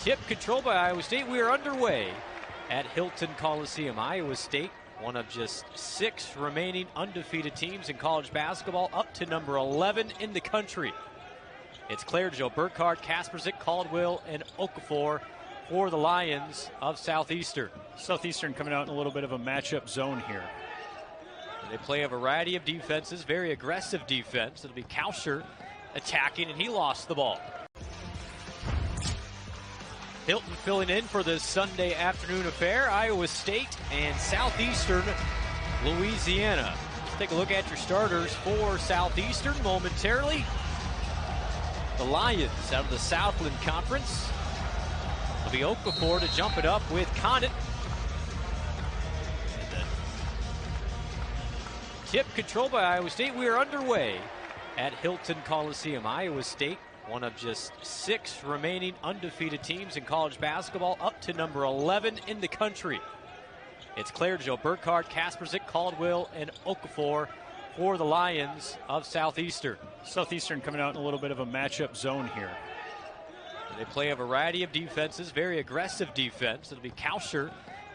Tip controlled by Iowa State. We are underway at Hilton Coliseum. Iowa State, one of just 6 remaining undefeated teams in college basketball, up to number 11 in the country. It's Claire, Joe Burkhardt, Kasperzik, Caldwell, and Okafor for the Lions of Southeastern. Southeastern coming out in a little bit of a matchup zone here. They play a variety of defenses, very aggressive defense. It'll be Kauscher attacking, and he lost the ball. Hilton filling in for this Sunday afternoon affair, Iowa State and Southeastern Louisiana. Let's take a look at your starters for Southeastern momentarily. The Lions out of the Southland Conference. It'll be Okafor to jump it up with Condit. Tip controlled by Iowa State. We are underway at Hilton Coliseum. Iowa State, one of just 6 remaining undefeated teams in college basketball, up to number 11 in the country. It's Claire, Joe Burkhardt, Kasperzik, Caldwell, and Okafor for the Lions of Southeastern. Southeastern coming out in a little bit of a matchup zone here. They play a variety of defenses, very aggressive defense. It'll be Kauscher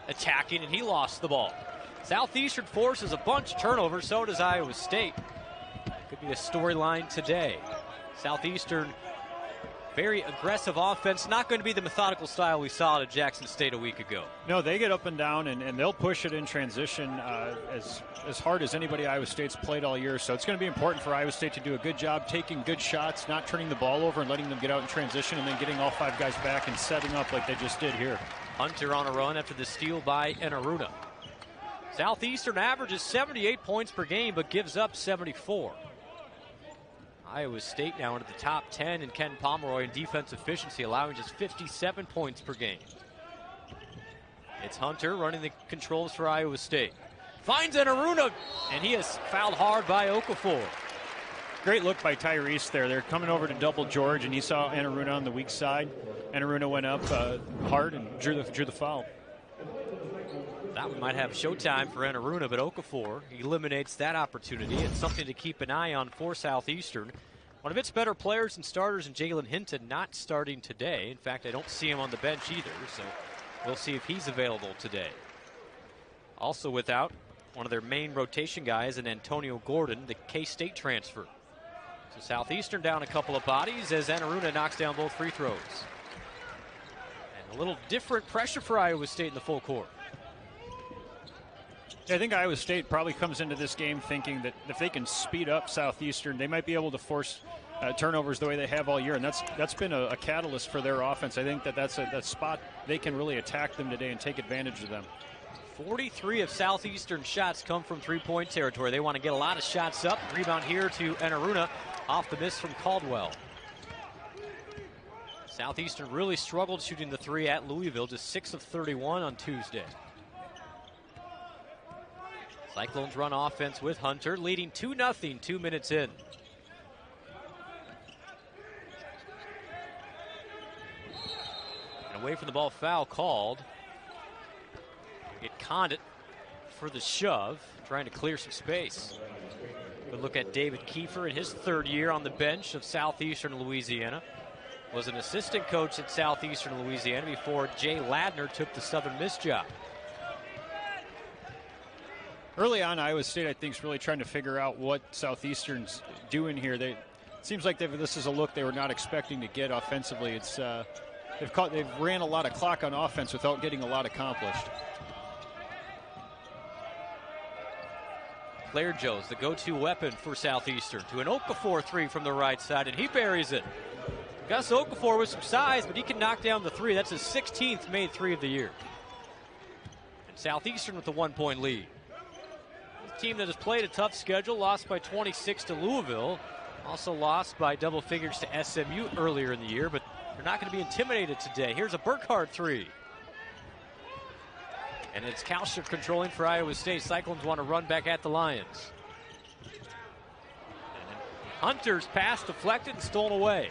attacking, and he lost the ball. Southeastern forces a bunch of turnovers, so does Iowa State. Could be a storyline today. Southeastern, very aggressive offense, not going to be the methodical style we saw at Jackson State a week ago. No, they get up and down, and they'll push it in transition as hard as anybody Iowa State's played all year. So it's going to be important for Iowa State to do a good job taking good shots, not turning the ball over and letting them get out in transition, and then getting all 5 guys back and setting up like they just did here. Hunter on a run after the steal by Enaruna. Southeastern averages 78 points per game, but gives up 74. Iowa State now into the top 10 in Ken Pomeroy in defense efficiency, allowing just 57 points per game. It's Hunter running the controls for Iowa State. Finds Enaruna, and he is fouled hard by Okafor. Great look by Tyrese there. They're coming over to double George, and he saw Enaruna on the weak side. Enaruna went up hard and drew the foul. That one might have showtime for Enaruna, but Okafor eliminates that opportunity. It's something to keep an eye on for Southeastern. One of its better players and starters in Jalen Hinton not starting today. In fact, I don't see him on the bench either, so we'll see if he's available today. Also without one of their main rotation guys, and Antonio Gordon, the K-State transfer. So Southeastern down a couple of bodies as Enaruna knocks down both free throws. And a little different pressure for Iowa State in the full court. I think Iowa State probably comes into this game thinking that if they can speed up Southeastern, they might be able to force turnovers the way they have all year, and that's been a catalyst for their offense. I think that's a spot they can really attack them today and take advantage of them. 43 of Southeastern shots come from three-point territory. They want to get a lot of shots up. Rebound here to Enaruna off the miss from Caldwell. Southeastern really struggled shooting the 3 at Louisville, just 6 of 31 on Tuesday. Cyclones run offense with Hunter, leading 2-0, 2 minutes in. And away from the ball, foul called. Get Condit for the shove, trying to clear some space. Good look at David Kiefer in his 3rd year on the bench of Southeastern Louisiana. Was an assistant coach at Southeastern Louisiana before Jay Ladner took the Southern Miss job. Early on, Iowa State, I think, is really trying to figure out what Southeastern's doing here. It seems like this is a look they were not expecting to get offensively. It's they've ran a lot of clock on offense without getting a lot accomplished. Claire Jones, the go-to weapon for Southeastern, to an Okafor 3 from the right side, and he buries it. Gus Okafor with some size, but he can knock down the 3. That's his 16th made 3 of the year. And Southeastern with the 1-point lead. Team that has played a tough schedule, lost by 26 to Louisville, also lost by double figures to SMU earlier in the year, but they're not going to be intimidated today. Here's a Burkhardt 3. And it's Kauscher controlling for Iowa State. Cyclones want to run back at the Lions. And Hunter's pass deflected and stolen away.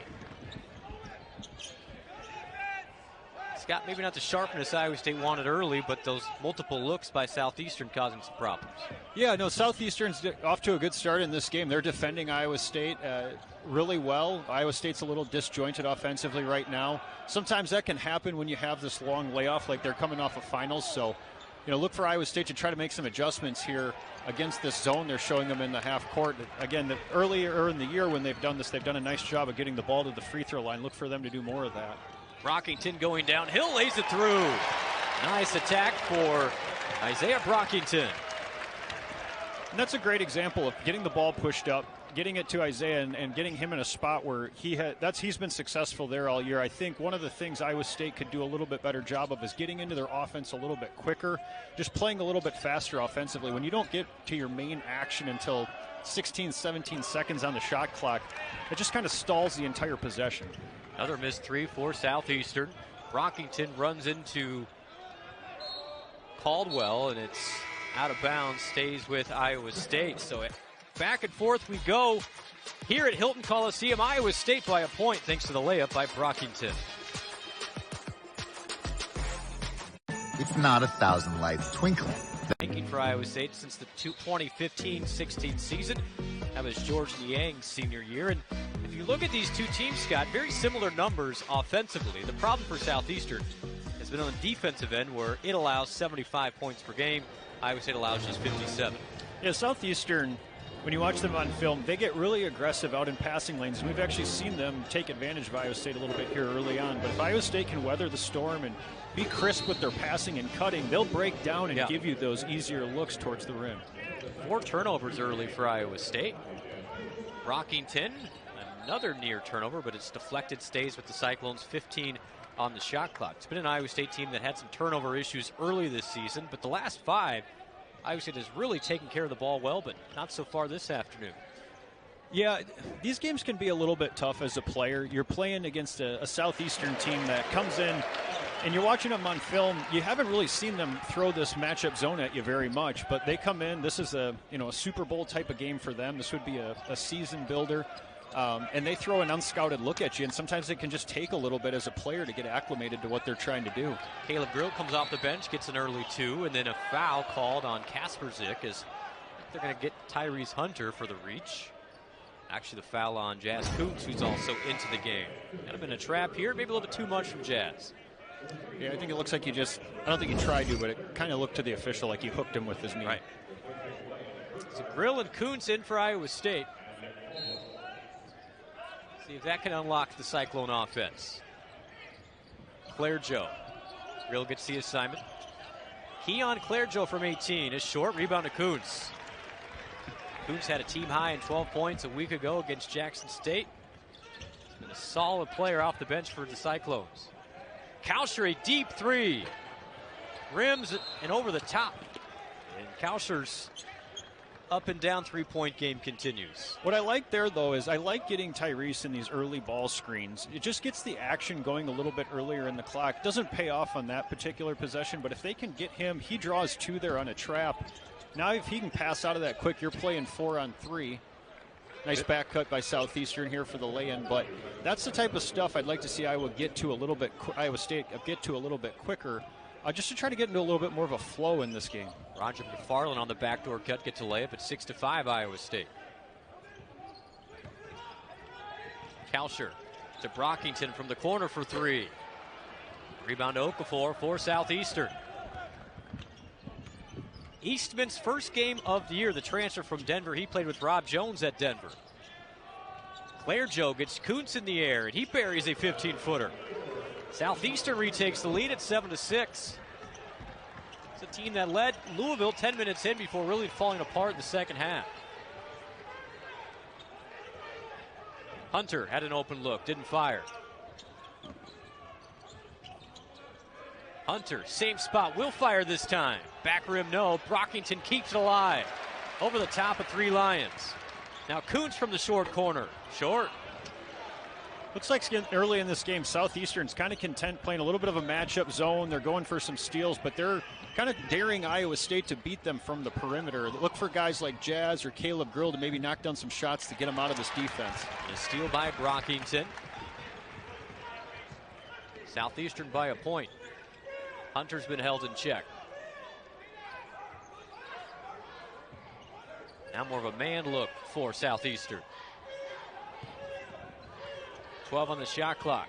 Scott, maybe not the sharpness Iowa State wanted early, but those multiple looks by Southeastern causing some problems. Yeah, no, Southeastern's off to a good start in this game. They're defending Iowa State. really well. Iowa State's a little disjointed offensively right now. Sometimes that can happen when you have this long layoff, like they're coming off of finals. So, look for Iowa State to try to make some adjustments here against this zone they're showing them in the half court. Again, earlier in the year when they've done this, they've done a nice job of getting the ball to the free throw line. Look for them to do more of that. Brockington going downhill, lays it through. Nice attack for Isaiah Brockington. And that's a great example of getting the ball pushed up, getting it to Isaiah, and getting him in a spot where he's been successful there all year. I think one of the things Iowa State could do a little bit better job of is getting into their offense a little bit quicker, just playing a little bit faster offensively. When you don't get to your main action until 16, 17 seconds on the shot clock, it just kind of stalls the entire possession. Another missed three for Southeastern. Brockington runs into Caldwell, and it's out of bounds, stays with Iowa State. So back and forth we go here at Hilton Coliseum. Iowa State by a point thanks to the layup by Brockington. It's not 1,000 lights twinkling. Ranking for Iowa State since the 2015-16 season. That was George Niang's senior year. And if you look at these two teams, Scott, very similar numbers offensively. The problem for Southeastern has been on the defensive end, where it allows 75 points per game. Iowa State allows just 57. Yeah, Southeastern, when you watch them on film, they get really aggressive out in passing lanes. And we've actually seen them take advantage of Iowa State a little bit here early on. But if Iowa State can weather the storm and be crisp with their passing and cutting, they'll break down and give you those easier looks towards the rim. 4 turnovers early for Iowa State. Brockington, another near turnover, but it's deflected, stays with the Cyclones. 15 on the shot clock. It's been an Iowa State team that had some turnover issues early this season, but the last 5, Iowa State has really taken care of the ball well, but not so far this afternoon. Yeah, these games can be a little bit tough as a player. You're playing against a Southeastern team that comes in, and you're watching them on film. You haven't really seen them throw this matchup zone at you very much, but they come in. This is a Super Bowl type of game for them. This would be a season builder. And they throw an unscouted look at you, and sometimes it can just take a little bit as a player to get acclimated to what they're trying to do. Caleb Grill comes off the bench, gets an early 2, and then a foul called on Kasperzik as they're going to get Tyrese Hunter for the reach. Actually, the foul on Jazz Kuntz, who's also into the game. Kind of been a trap here, maybe a little bit too much from Jazz. Yeah, I think it looks like I don't think he tried to, but it kind of looked to the official like he hooked him with his knee. Right. So Grill and Kuntz in for Iowa State. See if that can unlock the Cyclone offense. Claire Joe. Grill gets the assignment. Keon Claire Joe from 18 is short. Rebound to Kuntz. Kuntz had a team high in 12 points a week ago against Jackson State. He's been a solid player off the bench for the Cyclones. Kauscher, a deep 3. Rims and over the top. And Kauscher's up and down three-point game continues. What I like there, though, is I like getting Tyrese in these early ball screens. It just gets the action going a little bit earlier in the clock. Doesn't pay off on that particular possession, but if they can get him, he draws 2 there on a trap. Now if he can pass out of that quick, you're playing 4 on 3. Nice back cut by Southeastern here for the lay-in, but that's the type of stuff I'd like to see Iowa State get to a little bit quicker, just to try to get into a little bit more of a flow in this game. Roger McFarland on the backdoor cut gets a layup at 6-5 Iowa State. Kauscher to Brockington from the corner for 3. Rebound to Okafor for Southeastern. Eastman's first game of the year, the transfer from Denver. He played with Rob Jones at Denver. Claire Joe gets Kuntz in the air, and he buries a 15-footer. Southeastern retakes the lead at 7-6. It's a team that led Louisville 10 minutes in before really falling apart in the second half. Hunter had an open look, didn't fire. Hunter, same spot, will fire this time. Back rim, no. Brockington keeps it alive. Over the top of 3 Lions. Now Kuntz from the short corner. Short. Looks like early in this game, Southeastern's kind of content playing a little bit of a matchup zone. They're going for some steals, but they're kind of daring Iowa State to beat them from the perimeter. Look for guys like Jazz or Caleb Grill to maybe knock down some shots to get them out of this defense. A steal by Brockington. Southeastern by a point. Hunter's been held in check. Now more of a man look for Southeastern. 12 on the shot clock.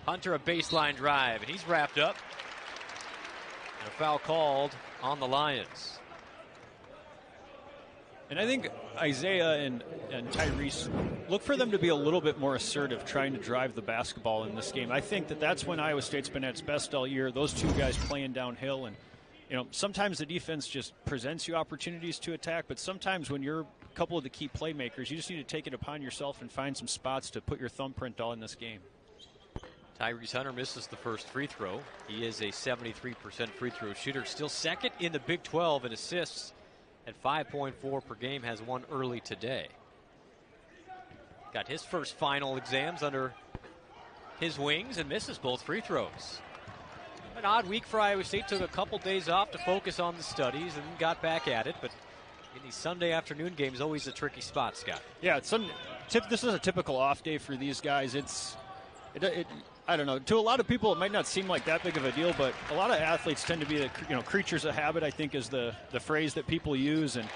Hunter, a baseline drive, and he's wrapped up. And a foul called on the Lions. And I think Isaiah and Tyrese, look for them to be a little bit more assertive trying to drive the basketball in this game. I think that's when Iowa State's been at its best all year, those two guys playing downhill. And, sometimes the defense just presents you opportunities to attack, but sometimes when you're a couple of the key playmakers, you just need to take it upon yourself and find some spots to put your thumbprint all in this game. Tyrese Hunter misses the first free throw. He is a 73% free throw shooter. Still second in the Big 12 in assists at 5.4 per game. Has one early today. Got his first final exams under his wings and misses both free throws. An odd week for Iowa State. Took a couple days off to focus on the studies and got back at it. But in these Sunday afternoon games, always a tricky spot, Scott. Yeah, this is a typical off day for these guys. I don't know. To a lot of people, it might not seem like that big of a deal, but a lot of athletes tend to be creatures of habit, I think, is the phrase that people use. And,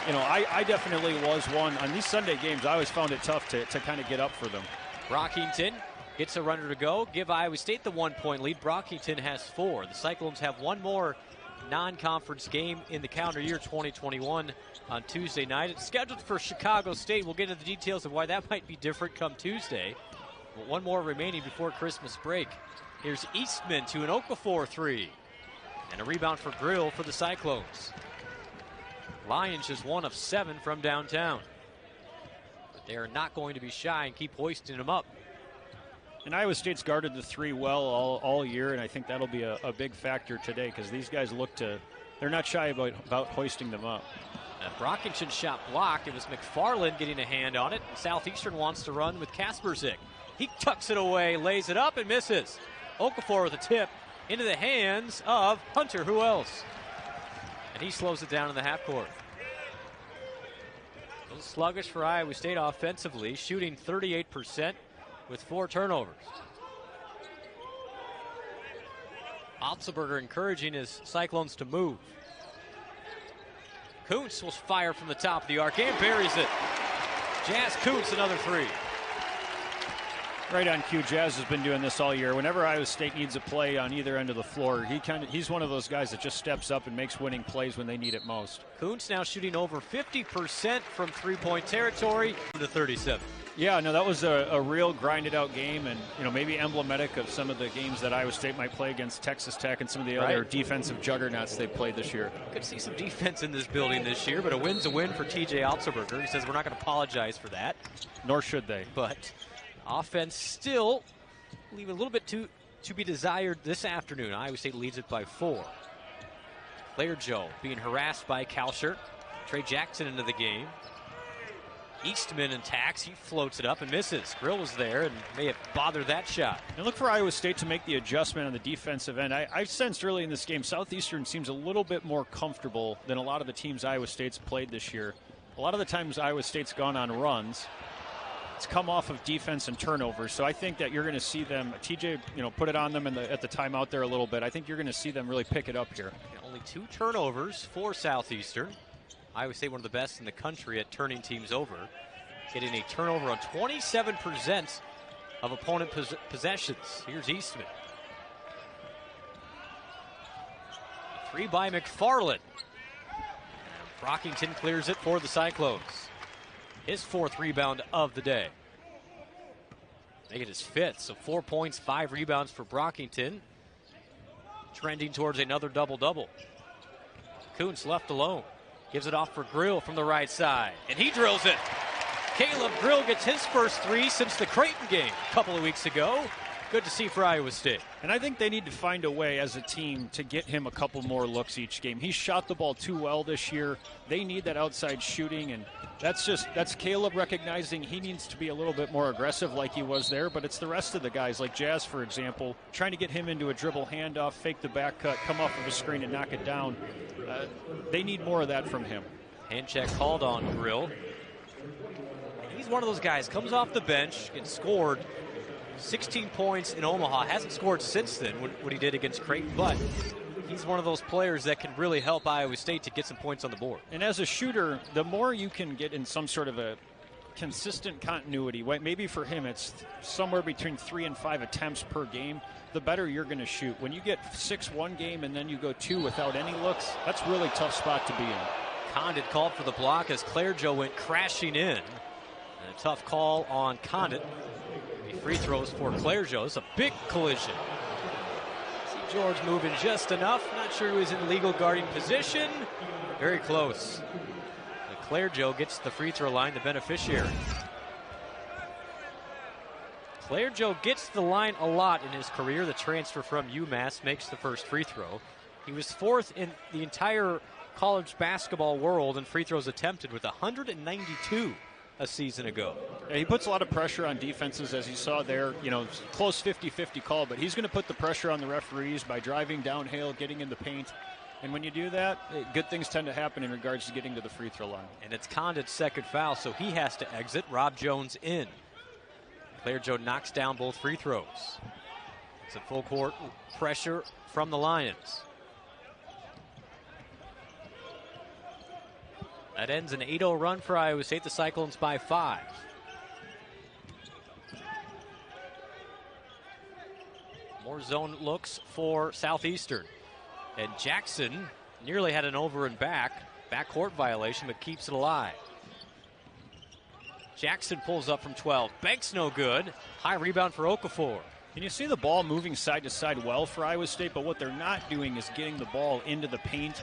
I definitely was one. On these Sunday games, I always found it tough to kind of get up for them. Brockington gets a runner to go. Give Iowa State the 1-point lead. Brockington has 4. The Cyclones have one more non-conference game in the calendar year 2021 on Tuesday night. It's scheduled for Chicago State. We'll get into the details of why that might be different come Tuesday. But one more remaining before Christmas break. Here's Eastman to an Okafor 3. And a rebound for Grill for the Cyclones. Lions just 1 of 7 from downtown. But they are not going to be shy and keep hoisting them up. And Iowa State's guarded the 3 well all year, and I think that'll be a big factor today because these guys they're not shy about hoisting them up. Brockington shot blocked. It was McFarland getting a hand on it. Southeastern wants to run with Kasperzik. He tucks it away, lays it up, and misses. Okafor with a tip into the hands of Hunter. Who else? And he slows it down in the half court. A little sluggish for Iowa State offensively, shooting 38% with 4 turnovers. Otzelberger encouraging his Cyclones to move. Kuntz will fire from the top of the arc and buries it. Jazz Kuntz, another 3. Right on cue. Jazz has been doing this all year. Whenever Iowa State needs a play on either end of the floor, he's one of those guys that just steps up and makes winning plays when they need it most. Kuntz now shooting over 50% from three-point territory to 37. Yeah, no, that was a real grinded-out game, and maybe emblematic of some of the games that Iowa State might play against Texas Tech and some of the other defensive juggernauts they've played this year. Could see some defense in this building this year, but a win's a win for T.J. Otzelberger. He says we're not going to apologize for that. Nor should they. But offense still leaving a little bit to be desired this afternoon. Iowa State leads it by 4. Player Joe being harassed by Kalsher. Trey Jackson into the game. Eastman attacks. He floats it up and misses. Grill was there and may have bothered that shot. And look for Iowa State to make the adjustment on the defensive end. I sensed early in this game Southeastern seems a little bit more comfortable than a lot of the teams Iowa State's played this year. A lot of the times Iowa State's gone on runs. It's come off of defense and turnovers. So I think that you're going to see them, TJ, put it on them at the timeout there a little bit. I think you're going to see them really pick it up here. Only 2 turnovers for Southeastern. Iowa State, one of the best in the country at turning teams over. Getting a turnover on 27% of opponent possessions. Here's Eastman. 3 by McFarland. Brockington clears it for the Cyclones. His 4th rebound of the day. Make it his 5th, so 4 points, 5 rebounds for Brockington. Trending towards another double-double. Kuntz left alone. Gives it off for Grill from the right side, and he drills it. Caleb Grill gets his first 3 since the Creighton game a couple of weeks ago. Good to see for Iowa State. And I think they need to find a way as a team to get him a couple more looks each game. He shot the ball too well this year. They need that outside shooting, and that's Caleb recognizing he needs to be a little bit more aggressive like he was there, but it's the rest of the guys, like Jazz, for example, trying to get him into a dribble handoff, fake the back cut, come off of a screen and knock it down. They need more of that from him. Hand check called on Grill. He's one of those guys, comes off the bench, gets scored 16 points in Omaha. Hasn't scored since then, what he did against Creighton, but he's one of those players that can really help Iowa State to get some points on the board. And as a shooter, the more you can get in some sort of a consistent continuity, maybe for him it's somewhere between 3 and 5 attempts per game, the better you're going to shoot. When you get 6 one game and then you go 2 without any looks, that's a really tough spot to be in. Condit called for the block as Clairgeau went crashing in. And a tough call on Condit. Free throws for Clairgeau. It's a big collision. See George moving just enough. Not sure he was in legal guarding position. Very close. Clairgeau gets the free throw line, the beneficiary. Clairgeau gets the line a lot in his career. The transfer from UMass makes the first free throw. He was 4th in the entire college basketball world in free throws attempted with 192 a season ago. Yeah, he puts a lot of pressure on defenses, as you saw there. You know, close 50-50 call, but he's going to put the pressure on the referees by driving downhill, getting in the paint. And when you do that, good things tend to happen in regards to getting to the free throw line. And it's Condit's second foul, so he has to exit. Rob Jones in. Clairgeau knocks down both free throws. It's a full court pressure from the Lions. That ends an 8-0 run for Iowa State. The Cyclones by 5. More zone looks for Southeastern. And Jackson nearly had an over and backcourt violation, but keeps it alive. Jackson pulls up from 12. Banks no good. High rebound for Okafor. And you see the ball moving side to side well for Iowa State, but what they're not doing is getting the ball into the paint.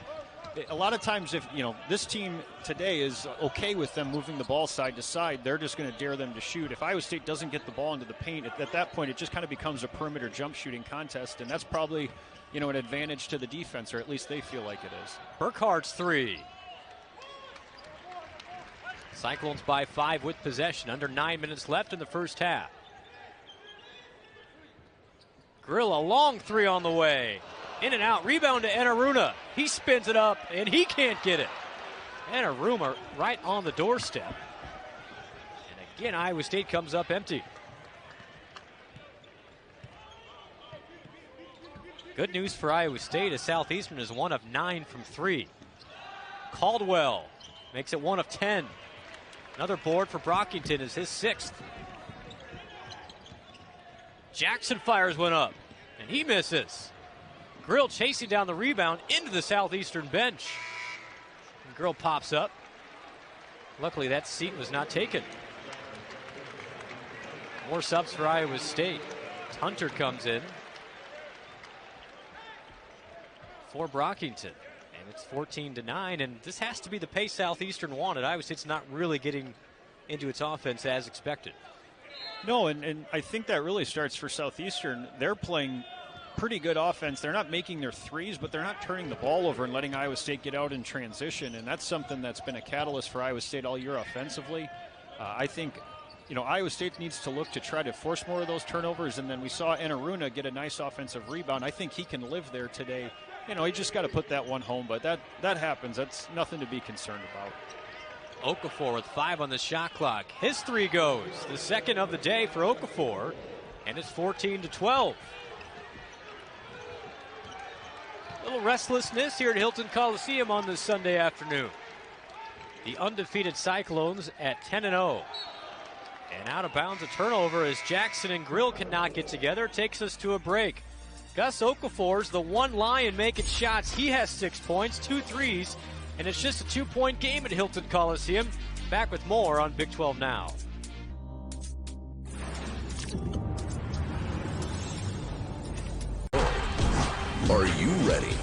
A lot of times, if this team today is okay with them moving the ball side to side, they're just going to dare them to shoot. If Iowa State doesn't get the ball into the paint, at that point it just kind of becomes a perimeter jump shooting contest, and that's probably an advantage to the defense, or at least they feel like it is. Burkhart's 3. Cyclones by 5 with possession. Under 9 minutes left in the first half. Grill, a long 3 on the way. In and out, rebound to Enaruna. He spins it up, and he can't get it. Enaruna right on the doorstep. And again, Iowa State comes up empty. Good news for Iowa State as Southeastern is 1 of 9 from 3. Caldwell makes it 1 of 10. Another board for Brockington is his 6th. Jackson fires one up, and he misses. Grill chasing down the rebound into the Southeastern bench. And Grill pops up. Luckily, that seat was not taken. More subs for Iowa State. Hunter comes in for Brockington. And it's 14-9, and this has to be the pace Southeastern wanted. Iowa State's not really getting into its offense as expected. No, and I think that really starts for Southeastern. They're playing pretty good offense. They're not making their threes, but they're not turning the ball over and letting Iowa State get out in transition, and that's something that's been a catalyst for Iowa State all year offensively. I think, Iowa State needs to look to try to force more of those turnovers, and then we saw Enaruna get a nice offensive rebound. I think he can live there today. He just got to put that one home, but that happens. That's nothing to be concerned about. Okafor with 5 on the shot clock. His 3 goes. The second of the day for Okafor, and it's 14-12. A little restlessness here at Hilton Coliseum on this Sunday afternoon. The undefeated Cyclones at 10-0. And out of bounds, a turnover as Jackson and Grill cannot get together. Takes us to a break. Gus Okafor's the one Lion making shots. He has 6 points, 2 threes, and it's just a 2-point game at Hilton Coliseum. Back with more on Big 12 Now. Are you ready?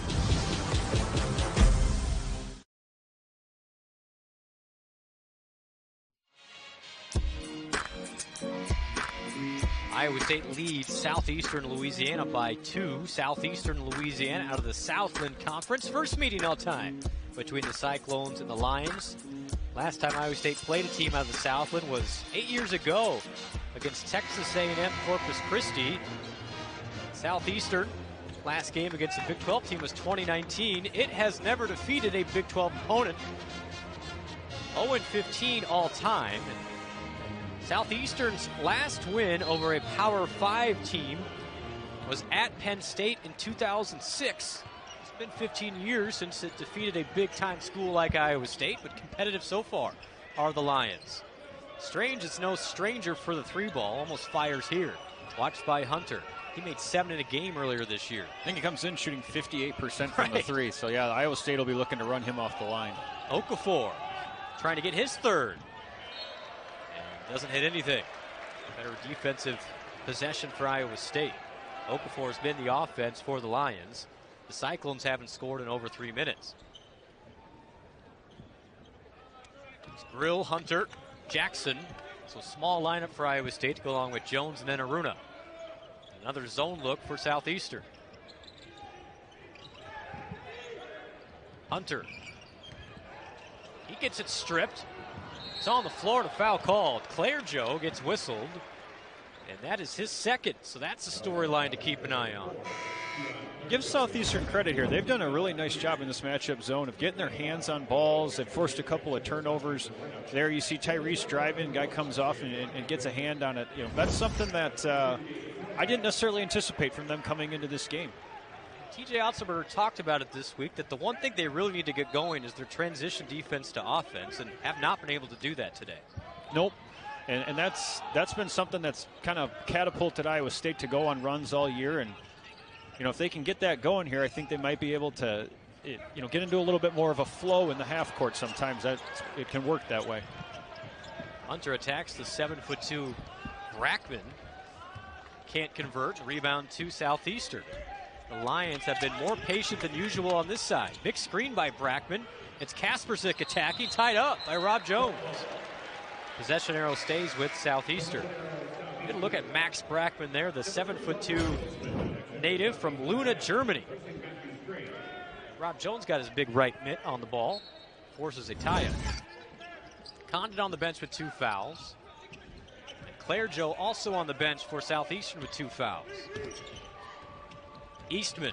Iowa State leads Southeastern Louisiana by 2. Southeastern Louisiana out of the Southland Conference. First meeting all time between the Cyclones and the Lions. Last time Iowa State played a team out of the Southland was 8 years ago against Texas A&M Corpus Christi. Southeastern, last game against the Big 12 team was 2019. It has never defeated a Big 12 opponent. 0-15 all time. Southeastern's last win over a Power 5 team was at Penn State in 2006. It's been 15 years since it defeated a big-time school like Iowa State, but competitive so far are the Lions. Strange is no stranger for the 3-ball. Almost fires here. Watched by Hunter. He made 7 in a game earlier this year. I think he comes in shooting 58% from the 3. So, yeah, Iowa State will be looking to run him off the line. Okafor trying to get his 3rd. And doesn't hit anything. Better defensive possession for Iowa State. Okafor has been the offense for the Lions. The Cyclones haven't scored in over 3 minutes. It's Grill, Hunter, Jackson. So small lineup for Iowa State to go along with Jones and then Aruna. Another zone look for Southeastern. Hunter. He gets it stripped. It's on the floor and a foul called. Claire Joe gets whistled. And that is his 2nd. So that's a storyline to keep an eye on. Give Southeastern credit here. They've done a really nice job in this matchup zone of getting their hands on balls. They've forced a couple of turnovers. There you see Tyrese driving, guy comes off and gets a hand on it. You know, that's something that I didn't necessarily anticipate from them coming into this game. TJ Otzelberger talked about it this week, that the one thing they really need to get going is their transition defense to offense, and have not been able to do that today. Nope. And that's been something that's kind of catapulted Iowa State to go on runs all year. And, you know, if they can get that going here, I think they might be able to, you know, get into a little bit more of a flow in the half court sometimes. It can work that way. Hunter attacks the 7'2" Brackman. Can't convert. Rebound to Southeastern. The Lions have been more patient than usual on this side. Big screen by Brackman. It's Kaspersic attacking, tied up by Rob Jones. Possession arrow stays with Southeastern. Good look at Max Brackman there, the 7'2" native from Luna, Germany. Rob Jones got his big right mitt on the ball. Forces a tie-up. Condon on the bench with 2 fouls. And Claire Joe also on the bench for Southeastern with 2 fouls. Eastman,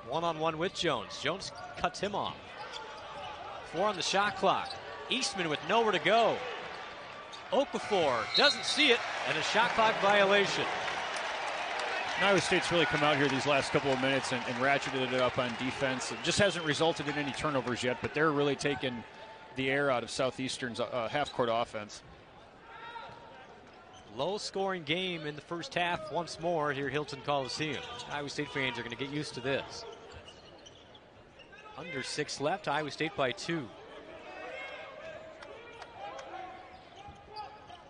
one-on-one with Jones. Jones cuts him off. 4 on the shot clock. Eastman with nowhere to go. Okafor doesn't see it, and a shot clock violation. Iowa State's really come out here these last couple of minutes and ratcheted it up on defense. It just hasn't resulted in any turnovers yet, but they're really taking the air out of Southeastern's half-court offense. Low-scoring game in the first half once more here at Hilton Coliseum. Iowa State fans are going to get used to this. Under 6 left, Iowa State by 2.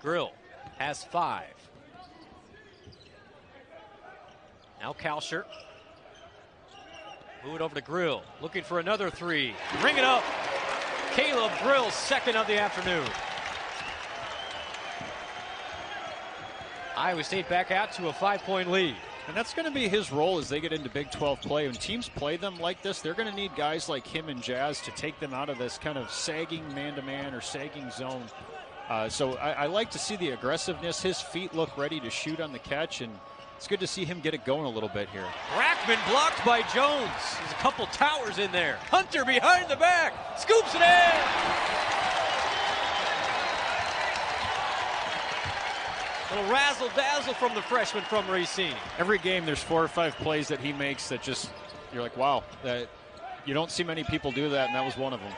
Grill has 5. Now Kalsher. Move it over to Grill. Looking for another 3. Bring it up. Caleb Grill's 2nd of the afternoon. Iowa State back out to a 5-point lead. And that's going to be his role as they get into Big 12 play. When teams play them like this, they're going to need guys like him and Jazz to take them out of this kind of sagging man-to-man or sagging zone. So I like to see the aggressiveness. His feet look ready to shoot on the catch, and it's good to see him get it going a little bit here. Brackman blocked by Jones. There's a couple towers in there. Hunter behind the back. Scoops it in. Little razzle-dazzle from the freshman from Racine. Every game there's 4 or 5 plays that he makes that just, you're like, wow, that you don't see many people do that, and that was one of them.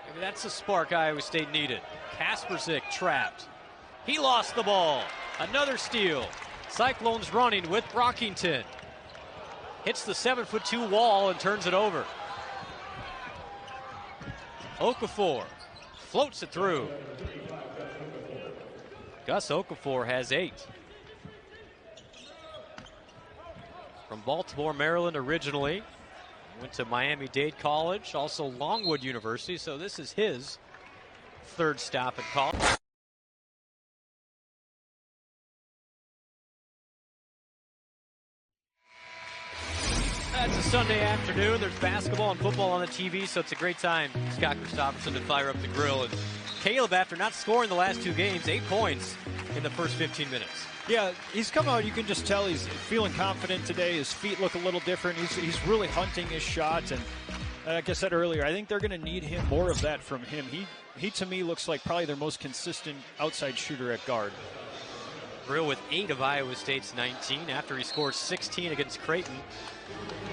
Maybe that's the spark Iowa State needed. Kaspersic trapped. He lost the ball. Another steal. Cyclones running with Brockington. Hits the 7'2" wall and turns it over. Okafor floats it through. Gus Okafor has 8. From Baltimore, Maryland originally. Went to Miami-Dade College, also Longwood University, so this is his 3rd stop at college. It's a Sunday afternoon. There's basketball and football on the TV, so it's a great time, Scott Christopherson, to fire up the grill. And Caleb, after not scoring the last 2 games, 8 points in the first 15 minutes. Yeah, he's come out. You can just tell he's feeling confident today. His feet look a little different. He's really hunting his shots. And like I said earlier, I think they're going to need him more of that from him. He to me looks like probably their most consistent outside shooter at guard. Grill with 8 of Iowa State's 19 after he scores 16 against Creighton.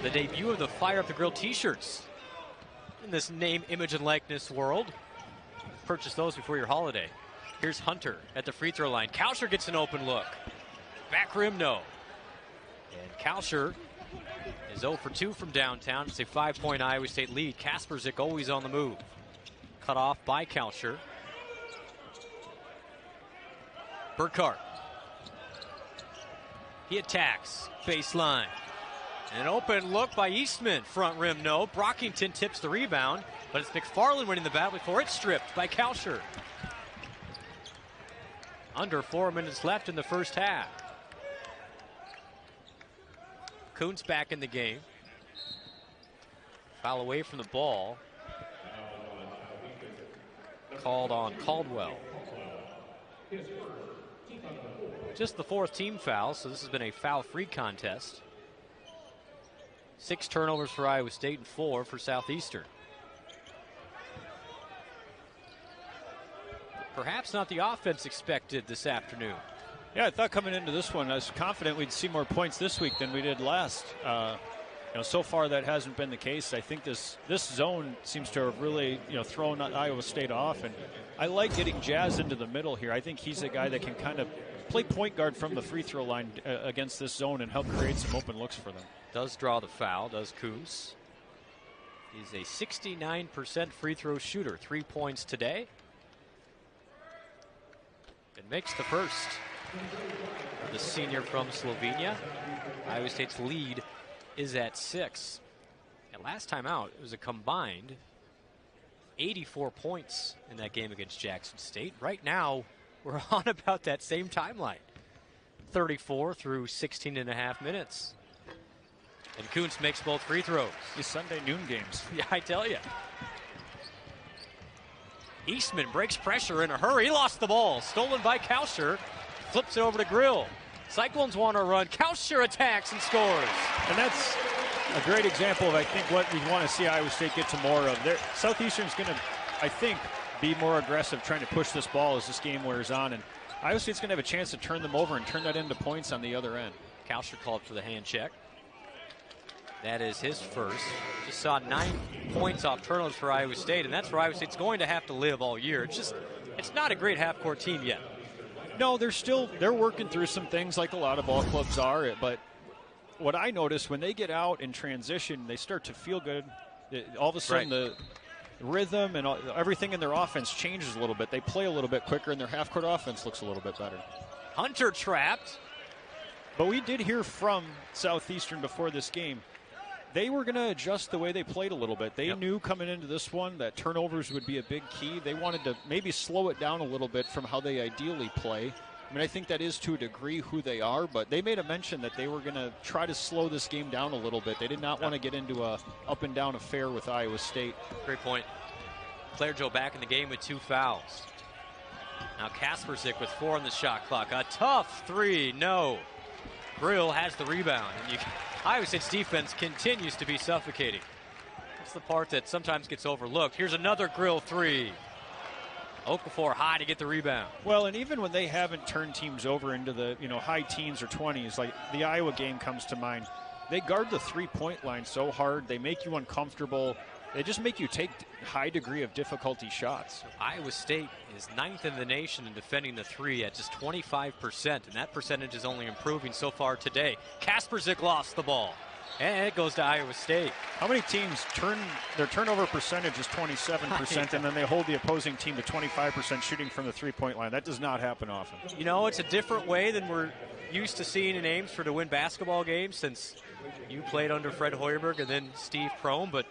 The debut of the Fire Up the Grill t-shirts in this name, image, and likeness world. Purchase those before your holiday. Here's Hunter at the free throw line. Kauscher gets an open look. Back rim, no. And Kauscher is 0 for 2 from downtown. It's a 5-point Iowa State lead. Kasperzik always on the move. Cut off by Kauscher. Burkhart. He attacks. Baseline. An open look by Eastman. Front rim, no. Brockington tips the rebound, but it's McFarland winning the battle before it's stripped by Kauscher. Under 4 minutes left in the first half. Kuntz back in the game. Foul away from the ball. Called on Caldwell. Just the 4th team foul, so this has been a foul-free contest. 6 turnovers for Iowa State and 4 for Southeastern. Perhaps not the offense expected this afternoon. Yeah, I thought coming into this one, I was confident we'd see more points this week than we did last. So far that hasn't been the case. I think this zone seems to have really, thrown Iowa State off, and I like getting Jazz into the middle here. I think he's a guy that can kind of play point guard from the free throw line against this zone and help create some open looks for them. Does draw the foul, does Kuntz. He's a 69% free throw shooter, 3 points today. And makes the first. The senior from Slovenia. Iowa State's lead is at 6. And last time out, it was a combined 84 points in that game against Jackson State. Right now, we're on about that same timeline. 34 through 16 and a half minutes. And Kuntz makes both free throws. These Sunday noon games. Yeah, I tell you. Eastman breaks pressure in a hurry. He lost the ball. Stolen by Kauscher. Flips it over to Grill. Cyclones want to run. Kauscher attacks and scores. And that's a great example of, I think, what we want to see Iowa State get to more of. Southeastern's going to, I think, be more aggressive trying to push this ball as this game wears on. And Iowa State's going to have a chance to turn them over and turn that into points on the other end. Kauscher called for the hand check. That is his first. Just saw 9 points off turnovers for Iowa State, and that's where Iowa State's going to have to live all year. It's not a great half-court team yet. No, they're working through some things like a lot of ball clubs are. But what I notice when they get out in transition, they start to feel good. All of a sudden, the rhythm and everything in their offense changes a little bit. They play a little bit quicker, and their half-court offense looks a little bit better. Hunter trapped. But we did hear from Southeastern before this game. They were going to adjust the way they played a little bit. They knew coming into this one that turnovers would be a big key. They wanted to maybe slow it down a little bit from how they ideally play. I mean, I think that is to a degree who they are, but they made a mention that they were going to try to slow this game down a little bit. They did not want to get into a up-and-down affair with Iowa State. Great point. Claire Joe back in the game with 2 fouls. Now Kasperzik with 4 on the shot clock. A tough 3, no. Grill has the rebound, and Iowa State's defense continues to be suffocating. That's the part that sometimes gets overlooked. Here's another Grill 3. Okafor high to get the rebound. Well, and even when they haven't turned teams over into the high teens or 20s, like the Iowa game comes to mind, they guard the three-point line so hard. They make you uncomfortable. They just make you take high degree of difficulty shots. Iowa State is 9th in the nation in defending the 3 at just 25%, and that percentage is only improving so far today. Kasperzik lost the ball, and it goes to Iowa State. How many teams their turnover percentage is 27%, and then they hold the opposing team to 25% shooting from the three-point line? That does not happen often. It's a different way than we're used to seeing in Ames to win basketball games since you played under Fred Hoiberg and then Steve Prohm, but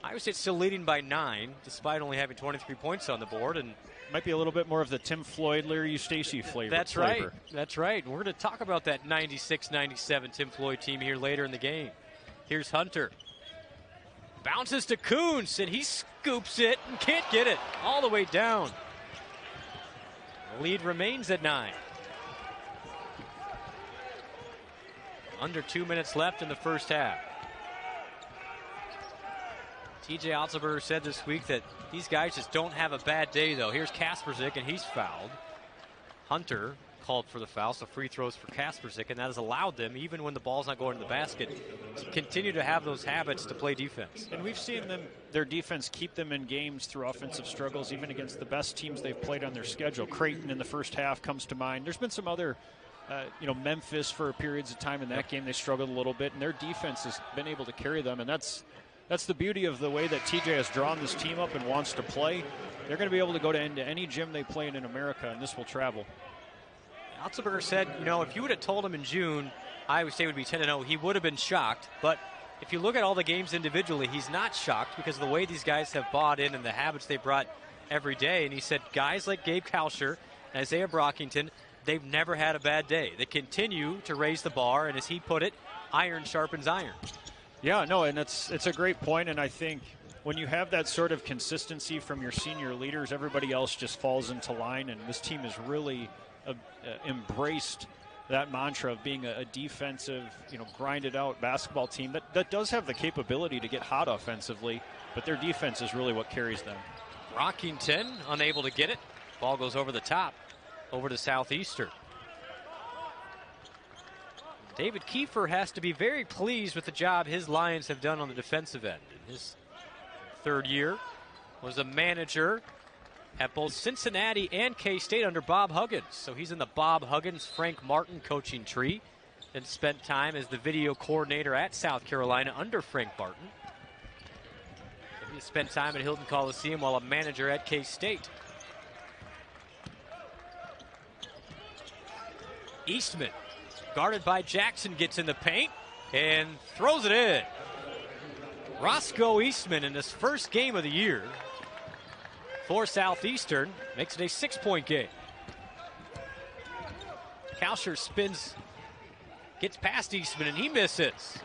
Iowa State's still leading by 9, despite only having 23 points on the board. And might be a little bit more of the Tim Floyd, Larry Eustachy flavor. That's right. That's right. We're going to talk about that 96-97 Tim Floyd team here later in the game. Here's Hunter. Bounces to Kuntz, and he scoops it and can't get it all the way down. The lead remains at 9. Under 2 minutes left in the first half. TJ Otzelberger said this week that these guys just don't have a bad day, though. Here's Kasperzik, and he's fouled. Hunter called for the foul, so free throws for Kaspersick, and that has allowed them, even when the ball's not going to the basket, to continue to have those habits to play defense. And we've seen their defense keep them in games through offensive struggles, even against the best teams they've played on their schedule. Creighton in the first half comes to mind. There's been some other, Memphis for periods of time in that game, they struggled a little bit, and their defense has been able to carry them, and that's the beauty of the way that TJ has drawn this team up and wants to play. They're going to be able to go into any gym they play in America, and this will travel. Otzelberger said, if you would have told him in June Iowa State would be 10-0, he would have been shocked. But if you look at all the games individually, he's not shocked because of the way these guys have bought in and the habits they brought every day. And he said guys like Gabe Kalsher and Isaiah Brockington, they've never had a bad day. They continue to raise the bar, and as he put it, iron sharpens iron. Yeah, no, and it's a great point, and I think when you have that sort of consistency from your senior leaders, everybody else just falls into line, and this team has really embraced that mantra of being a defensive, grinded out basketball team that does have the capability to get hot offensively, but their defense is really what carries them. Brockington unable to get it. Ball goes over the top, over to Southeastern. David Kiefer has to be very pleased with the job his Lions have done on the defensive end. In his third year, was a manager at both Cincinnati and K-State under Bob Huggins. So he's in the Bob Huggins, Frank Martin coaching tree, and spent time as the video coordinator at South Carolina under Frank Martin. He spent time at Hilton Coliseum while a manager at K-State. Eastman, guarded by Jackson, gets in the paint and throws it in. Roscoe Eastman in his first game of the year for Southeastern makes it a 6-point game. Kalsher spins, gets past Eastman, and he misses.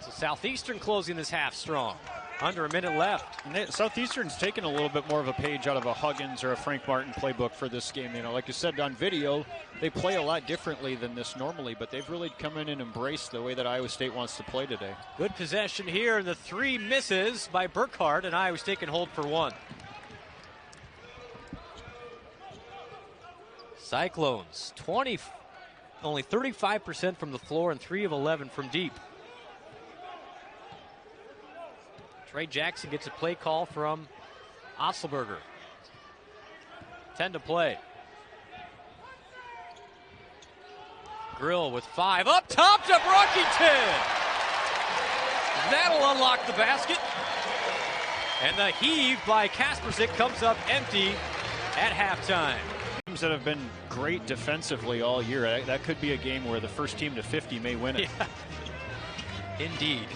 So Southeastern closing this half strong. Under a minute left. And Southeastern's taken a little bit more of a page out of a Huggins or a Frank Martin playbook for this game. Like you said on video, they play a lot differently than this normally, but they've really come in and embraced the way that Iowa State wants to play today. Good possession here, and the three misses by Burkhart, and Iowa State can hold for one. Cyclones, only 35% from the floor and 3 of 11 from deep. Trey Jackson gets a play call from Otzelberger. 10 to play. Grill with 5. Up top to Brockington. That'll unlock the basket. And the heave by Kaspersick comes up empty at halftime. Teams that have been great defensively all year. That could be a game where the first team to 50 may win it. Yeah. Indeed.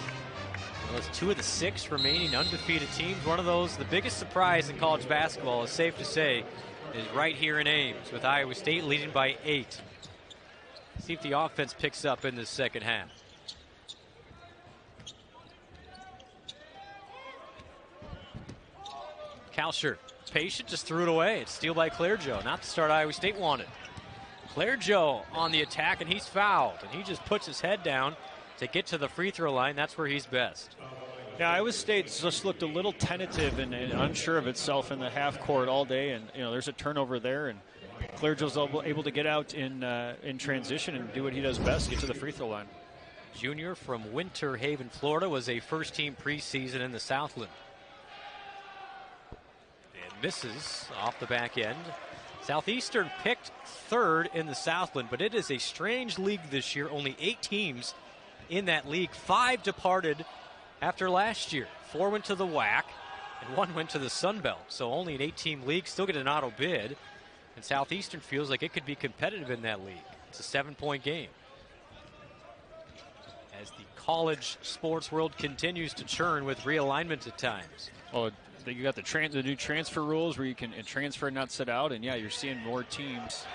Well, it's 2 of the 6 remaining undefeated teams. One of those, the biggest surprise in college basketball, is safe to say, is right here in Ames, with Iowa State leading by 8. See if the offense picks up in the second half. Kalsher, patient, just threw it away. It's steal by Claire Joe. Not the start Iowa State wanted. Claire Joe on the attack, and he's fouled. And he just puts his head down to get to the free throw line. That's where he's best. Yeah, Iowa State just looked a little tentative and unsure of itself in the half court all day, and there's a turnover there, and Claire Joe's able to get out in transition and do what he does best, get to the free throw line. Junior from Winter Haven, Florida, was a first-team preseason in the Southland. And misses off the back end. Southeastern picked 3rd in the Southland, but it is a strange league this year. Only 8 teams in that league. 5 departed after last year. 4 went to the WAC, and 1 went to the Sun Belt. So only an 8-team league, still get an auto bid. And Southeastern feels like it could be competitive in that league. It's a 7-point game. As the college sports world continues to churn with realignment at times. Oh, you got the new transfer rules where you can transfer and not sit out, and yeah, you're seeing more teams.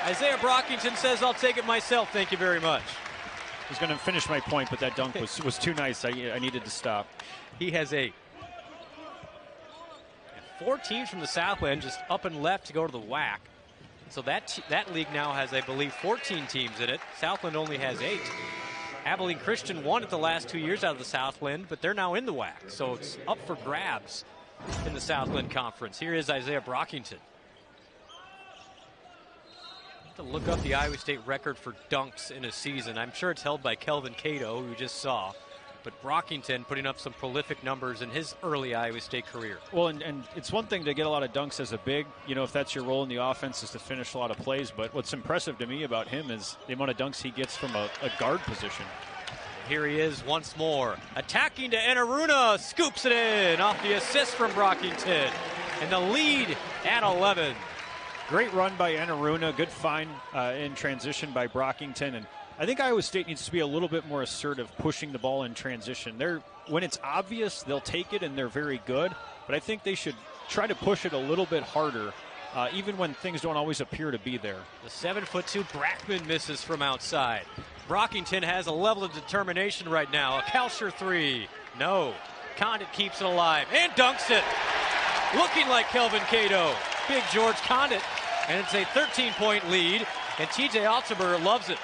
Isaiah Brockington says, "I'll take it myself, thank you very much." I was going to finish my point, but that dunk was too nice. I needed to stop. He has 8. And 4 teams from the Southland just up and left to go to the WAC. So that league now has, I believe, 14 teams in it. Southland only has 8. Abilene Christian won it the last 2 years out of the Southland, but they're now in the WAC. So it's up for grabs in the Southland Conference. Here is Isaiah Brockington. To look up the Iowa State record for dunks in a season. I'm sure it's held by Kelvin Cato, who you just saw. But Brockington putting up some prolific numbers in his early Iowa State career. Well, and it's one thing to get a lot of dunks as a big, if that's your role in the offense is to finish a lot of plays. But what's impressive to me about him is the amount of dunks he gets from a guard position. Here he is once more. Attacking to Enaruna. Scoops it in off the assist from Brockington. And the lead at 11. Great run by Enaruna. Good find in transition by Brockington. And I think Iowa State needs to be a little bit more assertive pushing the ball in transition. When it's obvious, they'll take it and they're very good. But I think they should try to push it a little bit harder, even when things don't always appear to be there. The 7'2" Brackman misses from outside. Brockington has a level of determination right now. A Kalsher three. No. Condit keeps it alive and dunks it. Looking like Kelvin Cato. Big George Condit. And it's a 13-point lead. And TJ Altenberg loves it.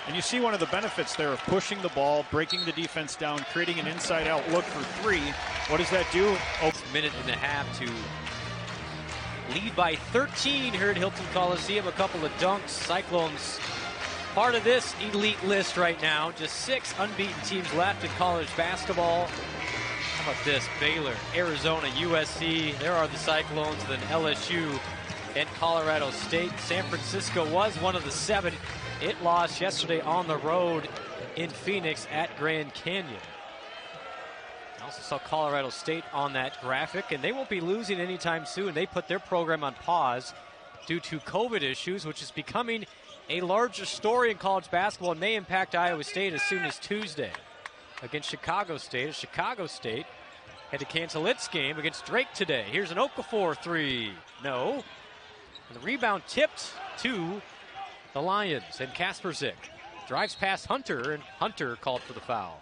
And you see one of the benefits there of pushing the ball, breaking the defense down, creating an inside-out look for three. What does that do? Minute and a half to lead by 13 here at Hilton Coliseum. A couple of dunks. Cyclones part of this elite list right now. Just 6 unbeaten teams left in college basketball. How about this? Baylor, Arizona, USC. There are the Cyclones, then LSU and Colorado State. San Francisco was one of the 7. It lost yesterday on the road in Phoenix at Grand Canyon. I also saw Colorado State on that graphic, and they won't be losing anytime soon. They put their program on pause due to COVID issues, which is becoming a larger story in college basketball and may impact Iowa State as soon as Tuesday against Chicago State. As Chicago State had to cancel its game against Drake today. Here's an Okafor three. No. And the rebound tipped to the Lions, and Kasperzik drives past Hunter, and Hunter called for the foul.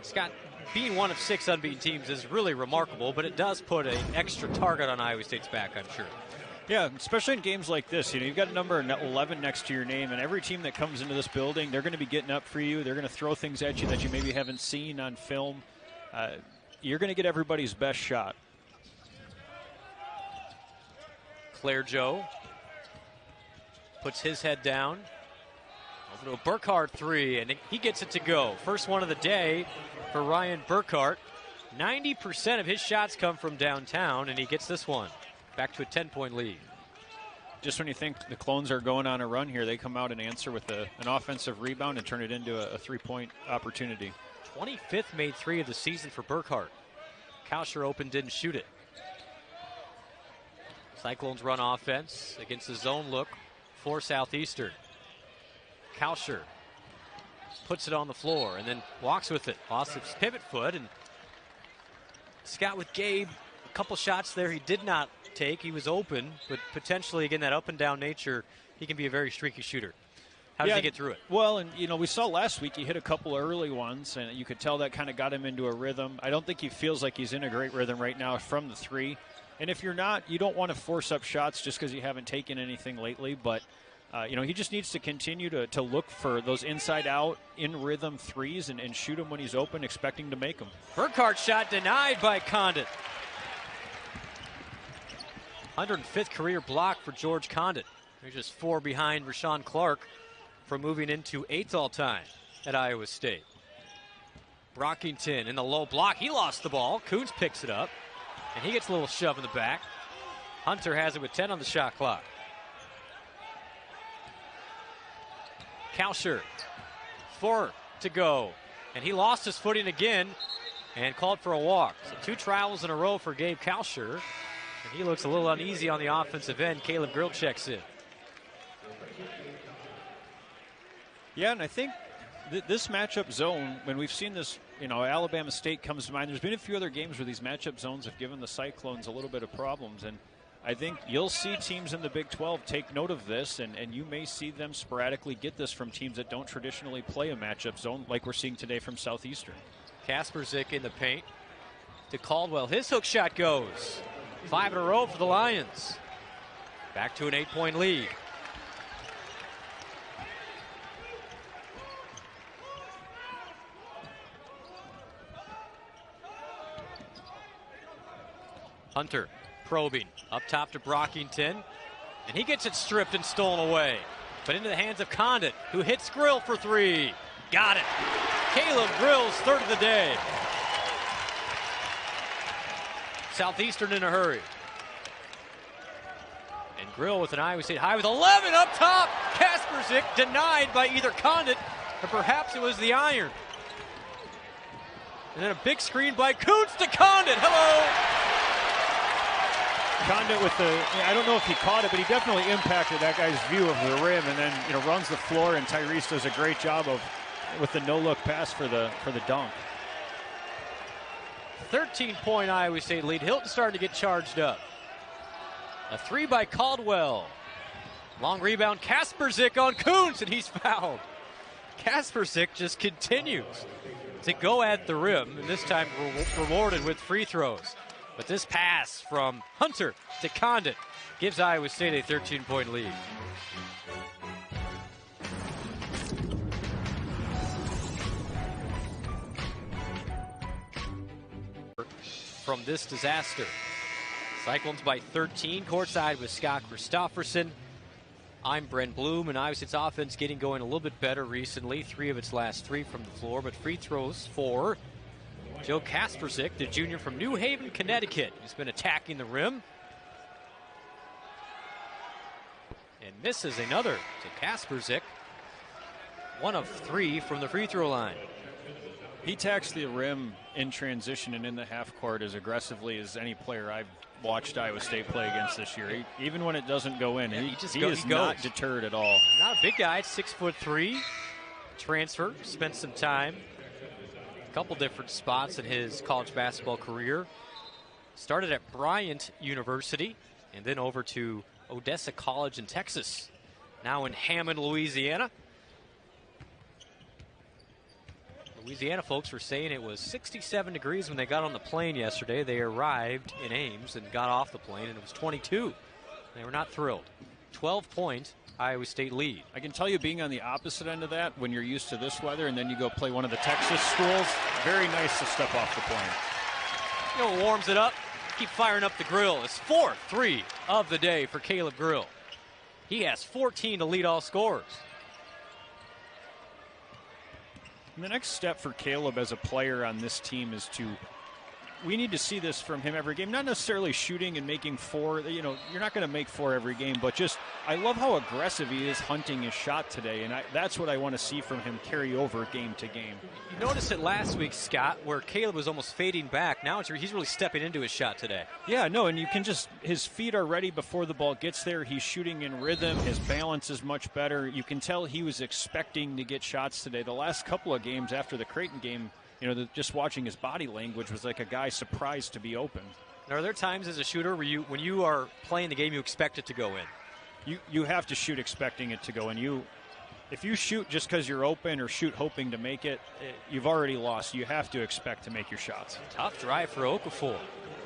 Scott, being one of 6 unbeaten teams is really remarkable, but it does put an extra target on Iowa State's back, I'm sure. Yeah, especially in games like this. You've got a number 11 next to your name, and every team that comes into this building, they're going to be getting up for you. They're going to throw things at you that you maybe haven't seen on film. You're going to get everybody's best shot. Claire Joe puts his head down. Over to a Burkhart three, and he gets it to go. First one of the day for Ryan Burkhart. 90% of his shots come from downtown, and he gets this one. Back to a 10-point lead. Just when you think the Clones are going on a run here, they come out and answer with an offensive rebound and turn it into a 3-point opportunity. 25th made 3 of the season for Burkhart. Kalsher open, didn't shoot it. Cyclones run offense against the zone look for Southeastern. Kalsher puts it on the floor and then walks with it. Lost his pivot foot, and Scott with Gabe, a couple shots there he did not take. He was open, but potentially, again, that up and down nature, he can be a very streaky shooter. How does he get through it? Well, and we saw last week he hit a couple early ones, and you could tell that kind of got him into a rhythm. I don't think he feels like he's in a great rhythm right now from the 3. And if you're not, you don't want to force up shots just because you haven't taken anything lately. But, he just needs to continue to look for those inside-out, in-rhythm threes and shoot them when he's open, expecting to make them. Burkhart shot denied by Condit. 105th career block for George Condit. He's just 4 behind Rashawn Clark for moving into 8th all-time at Iowa State. Brockington in the low block. He lost the ball. Coons picks it up, and he gets a little shove in the back. Hunter has it with 10 on the shot clock. Kalsher, 4 to go. And he lost his footing again and called for a walk. So 2 travels in a row for Gabe Kalsher. And he looks a little uneasy on the offensive end. Caleb Grill checks in. Yeah, and I think this matchup zone, when we've seen this, Alabama State comes to mind. There's been a few other games where these matchup zones have given the Cyclones a little bit of problems. And I think you'll see teams in the Big 12 take note of this, and you may see them sporadically get this from teams that don't traditionally play a matchup zone like we're seeing today from Southeastern. Kasperzik in the paint to Caldwell. His hook shot goes. 5 in a row for the Lions. Back to an 8-point lead. Hunter probing. Up top to Brockington. And he gets it stripped and stolen away. But into the hands of Condit, who hits Grill for three. Got it. Caleb Grill's third of the day. Southeastern in a hurry. And Grill with an Iowa State high with 11 up top. Kasperzik denied by either Condit or perhaps it was the iron. And then a big screen by Kuntz to Condit. Hello. Condit with I don't know if he caught it, but he definitely impacted that guy's view of the rim, and then runs the floor, and Tyrese does a great job with the no-look pass for the dunk. 13-point Iowa State lead. Hilton starting to get charged up. A three by Caldwell. Long rebound, Kasperzik on Kuntz, and he's fouled. Kasperzik just continues to go at the rim, and this time rewarded with free throws. But this pass from Hunter to Condit gives Iowa State a 13-point lead. From this disaster. Cyclones by 13, courtside with Scott Christofferson. I'm Brent Bloom, and Iowa State's offense getting going a little bit better recently. 3 of its last 3 from the floor, but free throws for Joe Kasperzik, the junior from New Haven, Connecticut. He's been attacking the rim. And misses another to Kasperzik. 1 of 3 from the free throw line. He attacks the rim in transition and in the half court as aggressively as any player I've watched Iowa State play against this year. Even when it doesn't go in, he is not deterred at all. Not a big guy, 6'3". Transfer, spent some time. Couple different spots in his college basketball career. Started at Bryant University and then over to Odessa College in Texas. Now in Hammond, Louisiana. Louisiana folks were saying it was 67 degrees when they got on the plane yesterday. They arrived in Ames and got off the plane, and it was 22. They were not thrilled. 12-point Iowa State lead. I can tell you, being on the opposite end of that, when you're used to this weather and then you go play one of the Texas schools, very nice to step off the plane. You know what warms it up? Keep firing up the grill. It's 4th 3 of the day for Caleb Grill. He has 14 to lead all scorers. And the next step for Caleb as a player on this team is we need to see this from him every game. Not necessarily shooting and making 4. You're not going to make 4 every game, but just I love how aggressive he is hunting his shot today, and that's what I want to see from him carry over game to game. You noticed it last week, Scott, where Caleb was almost fading back. Now he's really stepping into his shot today. Yeah, no, and you can his feet are ready before the ball gets there. He's shooting in rhythm. His balance is much better. You can tell he was expecting to get shots today. The last couple of games after the Creighton game, just watching his body language was like a guy surprised to be open. Now, are there times as a shooter where when you are playing the game, you expect it to go in? You have to shoot expecting it to go in. If you shoot just because you're open or shoot hoping to make it, you've already lost. You have to expect to make your shots. Tough drive for Okafor.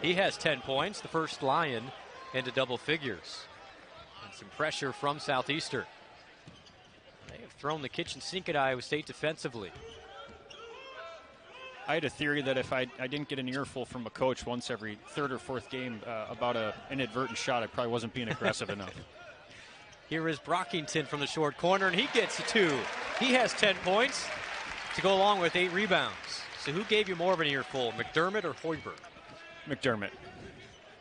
He has 10 points, the first Lion into double figures. And some pressure from Southeastern. They have thrown the kitchen sink at Iowa State defensively. I had a theory that if I didn't get an earful from a coach once every 3rd or 4th game about an inadvertent shot, I probably wasn't being aggressive enough. Here is Brockington from the short corner, and he gets 2. He has 10 points to go along with 8 rebounds. So who gave you more of an earful, McDermott or Hoiberg? McDermott.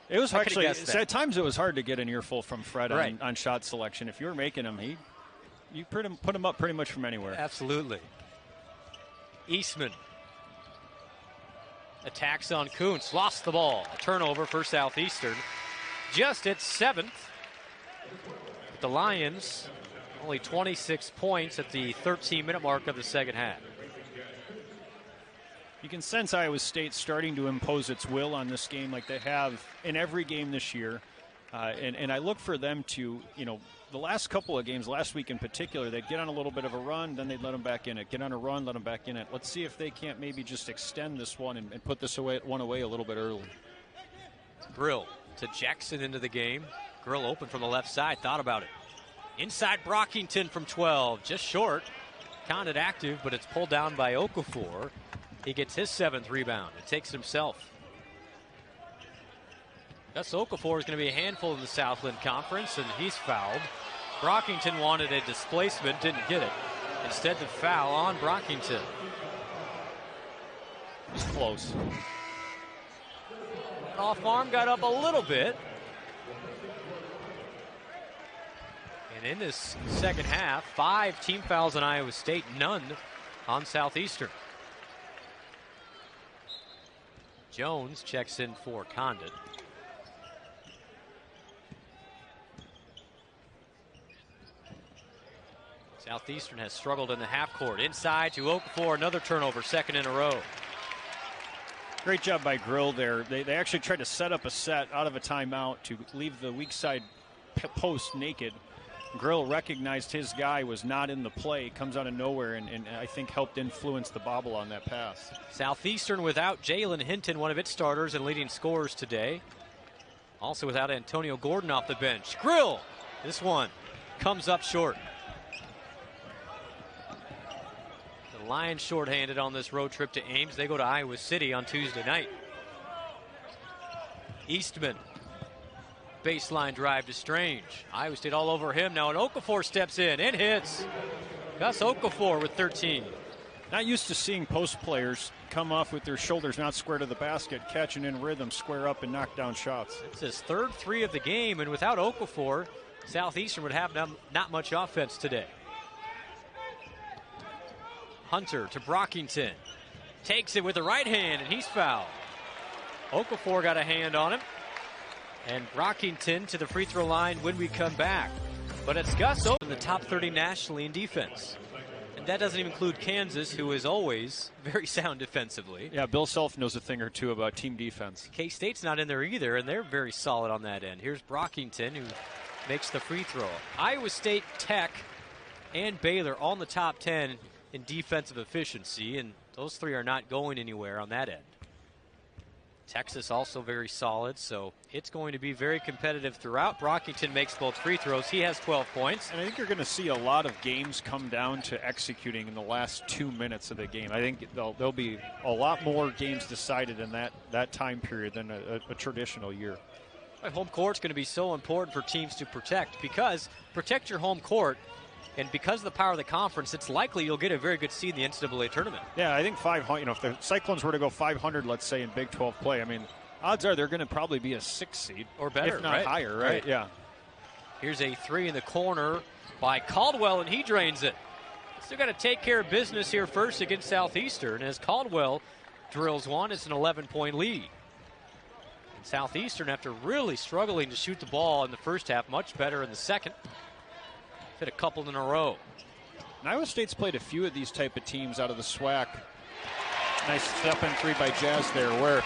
It was actually, at times it was hard to get an earful from Fred on shot selection. If you were making him, you put him up pretty much from anywhere. Absolutely. Eastman attacks on Kuntz, lost the ball. A turnover for Southeastern. Just at 7th. The Lions only 26 points at the 13-minute mark of the second half. You can sense Iowa State starting to impose its will on this game like they have in every game this year. And I look for them to, the last couple of games, last week in particular, they'd get on a little bit of a run, then they'd let them back in it. Get on a run, let them back in it. Let's see if they can't maybe just extend this one and put this one away a little bit early. Grill to Jackson into the game. Grill open from the left side, thought about it. Inside Brockington from 12, just short. Counted active, but it's pulled down by Okafor. He gets his 7th rebound. It takes it himself. Gus Okafor is going to be a handful in the Southland Conference, and he's fouled. Brockington wanted a displacement, didn't get it. Instead, the foul on Brockington. It's close. Off arm got up a little bit. And in this second half, 5 team fouls on Iowa State, none on Southeastern. Jones checks in for Condon. Southeastern has struggled in the half court. Inside to Okafor, another turnover, second in a row. Great job by Grill there. They actually tried to set up a set out of a timeout to leave the weak side post naked. Grill recognized his guy was not in the play, comes out of nowhere, and I think helped influence the bobble on that pass. Southeastern without Jalen Hinton, one of its starters and leading scorers today. Also without Antonio Gordon off the bench. Grill, this one comes up short. The Lions shorthanded on this road trip to Ames. They go to Iowa City on Tuesday night. Eastman. Baseline drive to Strange. Iowa State all over him now, and Okafor steps in and hits. Gus Okafor with 13. Not used to seeing post players come off with their shoulders not square to the basket, catching in rhythm, square up, and knock down shots. It's his third 3 of the game, and without Okafor, Southeastern would have not much offense today. Hunter to Brockington. Takes it with the right hand, and he's fouled. Okafor got a hand on him. And Brockington to the free throw line when we come back. But it's Gus Okafor in the top 30 nationally in defense. And that doesn't even include Kansas, who is always very sound defensively. Yeah, Bill Self knows a thing or two about team defense. K-State's not in there either, and they're very solid on that end. Here's Brockington, who makes the free throw. Iowa State, Tech, and Baylor all in the top 10 in defensive efficiency, and those 3 are not going anywhere on that end. Texas also very solid, so it's going to be very competitive throughout. Brockington makes both free throws. He has 12 points. And I think you're going to see a lot of games come down to executing in the last 2 minutes of the game. I think there'll be a lot more games decided in that time period than a traditional year. Home court's going to be so important for teams to protect, because protect your home court, and because of the power of the conference, it's likely you'll get a very good seed in the NCAA tournament. Yeah, I think 500. If the Cyclones were to go 500, let's say, in Big 12 play, I mean, odds are they're going to probably be a 6 seed or better, if not right? higher, right? Yeah. Here's a 3 in the corner by Caldwell, and he drains it. Still got to take care of business here first against Southeastern. As Caldwell drills one, it's an 11-point lead. And Southeastern, after really struggling to shoot the ball in the first half, much better in the second. Hit a couple in a row. And Iowa State's played a few of these type of teams out of the SWAC. Nice step-in 3 by Jazz there, where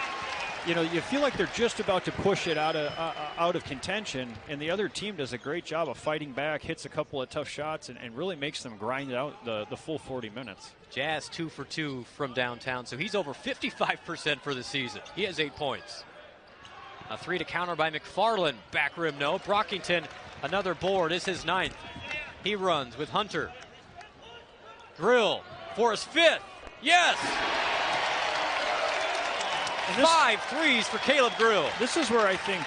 you feel like they're just about to push it out of contention, and the other team does a great job of fighting back, hits a couple of tough shots, and really makes them grind out the full 40 minutes. Jazz 2 for 2 from downtown, so he's over 55% for the season. He has 8 points. A 3 to counter by McFarland. Back rim, no. Brockington, another board, is his 9th. He runs with Hunter. Drill for his 5th. Yes! And 5 threes for Caleb Grill. This is where I think